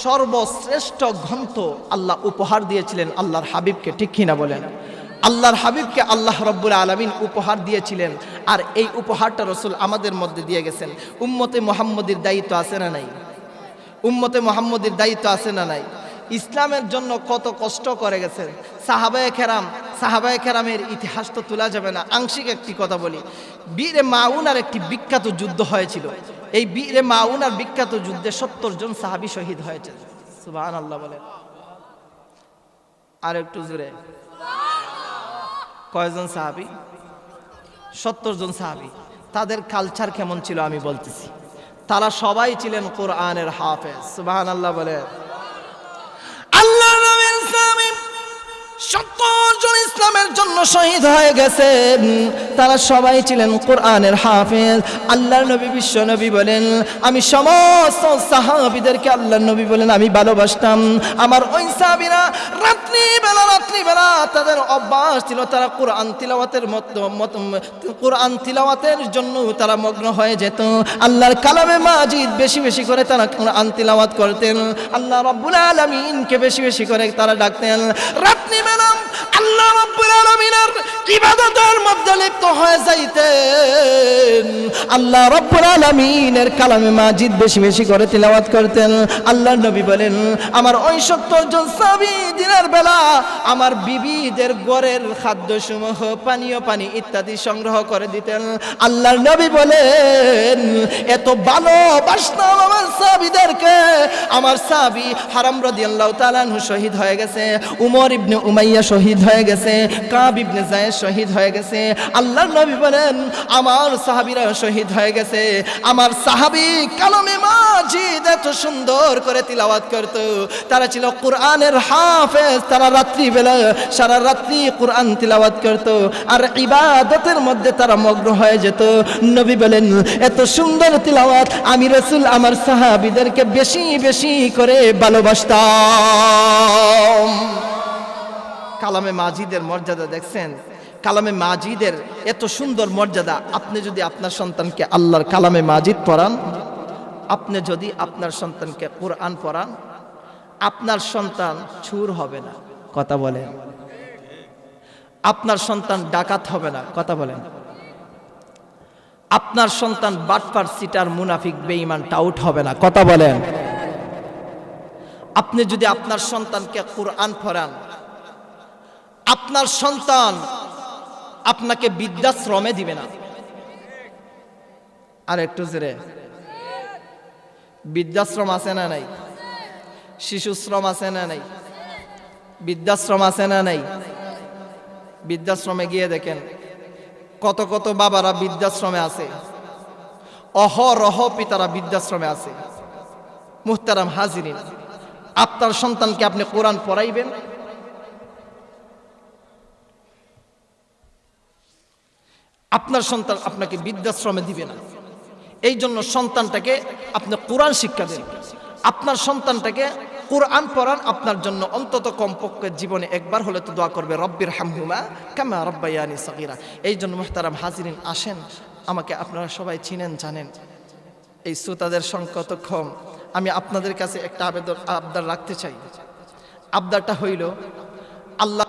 সর্বশ্রেষ্ঠ গ্রন্থ আল্লাহ উপহার দিয়েছিলেন আল্লাহর হাবিবকে, ঠিক কিনা বলেন? আল্লাহর হাবিবকে আল্লাহ রাব্বুল আলামিন উপহার দিয়েছিলেন, আর এই উপহারটা রাসূল আমাদের মধ্যে দিয়ে গেছেন। উম্মতে মুহাম্মদীর দায়িত্ব আছে না নাই? উম্মতে মুহাম্মদীর দায়িত্ব আছে না নাই? ইসলামের জন্য কত কষ্ট করে গেছেন সাহাবায়ে কেরামের ইতিহাস তো তোলা যাবে না। আংশিক একটি কথা বলি, বীরে মাউনার একটি বিখ্যাত যুদ্ধ হয়েছিল। এই বীরে মাউনার বিখ্যাত যুদ্ধে 70 জন সাহাবী শহীদ হয়েছে। সুবহানাল্লাহ বলেন, আর একটু জোরে। কয়জন সাহাবী? 70 জন সাহাবী। তাদের কালচার কেমন ছিল আমি বলতেছি। তারা সবাই ছিলেন কোরআনের হাফেজ। সুবহানাল্লাহ বলেন। আল্লাহ নবীর সাহাবী 70 জন ইসলামের জন্য শহীদ হয়ে গেছে, তারা সবাই ছিলেন কোরআনের হাফেজ। আল্লাহর নবী বিশ্ব নবী বলেন, আমি সমস্ত সাহাবীদেরকে আল্লাহর নবী বলেন আমি ভালোবাসতাম। আমার ওই সাহাবীরা রাত্রিবেলা তাদের অভ্যাস ছিল, তারা কোরআন তিলাওয়াতের জন্য তারা মগ্ন হয়ে যেত। আল্লাহর কালামে মাজিদ বেশি বেশি করে তারা কোরআন তিলাওয়াত করতেন। আল্লাহ রাব্বুল আলামিনকে বেশি বেশি করে তারা ডাকতেন। রাত্রিবেলা আল্লাহ রাব্বুল আলামিনের ইবাদতের মধ্যে লিপ্ত হয়ে যাইতেন। আল্লাহ রাব্বুল আলামিনের কালামে মাজিদ বেশি বেশি করে তিলাওয়াত করতেন। আল্লাহর নবী বলেন, আমার ওই 70 জন সাহাবী দিনের বেলা আমার বিবিদের ঘরের খাদ্যসমূহ, পানীয় পানি ইত্যাদি সংগ্রহ করে দিতেন। আল্লাহর নবী বলেন, এত ভালোবাসতাম আমার সাহাবীদেরকে। আমার সাহাবী হারাম রাদিয়াল্লাহু তাআলা আনহু শহীদ হয়ে গেছে, উমর ইবনে উমাইয়া শহীদ হয়ে গেছে, কাব ইবনে যায়েদ শহীদ হয়ে গেছে। আল্লাহর নবী বলেন, আমার সাহাবীরা শহীদ হয়ে গেছে। আমার সাহাবী কালামে মাজিদ এত সুন্দর করে তিলাওয়াত করত, তারা ছিল কোরআনের হাফেজ। তারা রাত্রিবেলা সারা রাত্রি কোরআন তিলাওয়াত করত, আর ইবাদতের মধ্যে তারা মগ্ন হয়ে যেত। নবী বলেন, এত সুন্দর তিলাওয়াত আমি রাসূল আমার সাহাবীদেরকে বেশি বেশি করে ভালোবাসতাম। কালামে মাজিদের মর্যাদা দেখছেন? কালামে মাজিদের এত সুন্দর মর্যাদা। আপনি যদি আপনার সন্তানকে আল্লাহর কালামে মাজিদ পড়ান, আপনি যদি আপনার সন্তানকে কোরআন পড়ান, আপনার সন্তান চোর হবে না, কথা বলেন। আপনার সন্তান ডাকাত হবে না, কথা বলেন। আপনার সন্তান বাটপার, সিটার, মুনাফিক, বেঈমান, টাউট হবে না, কথা বলেন। আপনি যদি আপনার সন্তানকে কোরআন পড়ান, আপনার সন্তান আপনাকে বৃদ্ধাশ্রমে দিবে না। আর একটু জোরে। বৃদ্ধাশ্রম আছে না নাই? শিশুশ্রম আছে না নাই? বৃদ্ধাশ্রম আছে না নাই? বৃদ্ধাশ্রমে গিয়ে দেখেন কত কত বাবারা বৃদ্ধাশ্রমে আছে, অহরহ পিতারা বৃদ্ধাশ্রমে আছে। মুহতারাম হাজিরিন, আপনার সন্তানকে আপনি কোরআন পড়াইবেন, আপনার সন্তান আপনাকে বৃদ্ধাশ্রমে দিবে না। এই জন্য সন্তানটাকে আপনি কোরআন শিক্ষা দেন, আপনার সন্তানটাকে কোরআন পড়ান, আপনার জন্য অন্তত কমপক্ষে জীবনে একবার হলে তো দোয়া করবে, রব্বির হামহুমা কামা রব্বায়ানি সগীরা। এই জন্য মুহতারাম হাজিরিন, আসেন, আমাকে আপনারা সবাই চিনেন জানেন, এই শ্রোতাদের সংখ্যা তো কম। আমি আপনাদের কাছে একটা আবদার রাখতে চাই। আবদারটা হইল, আল্লাহ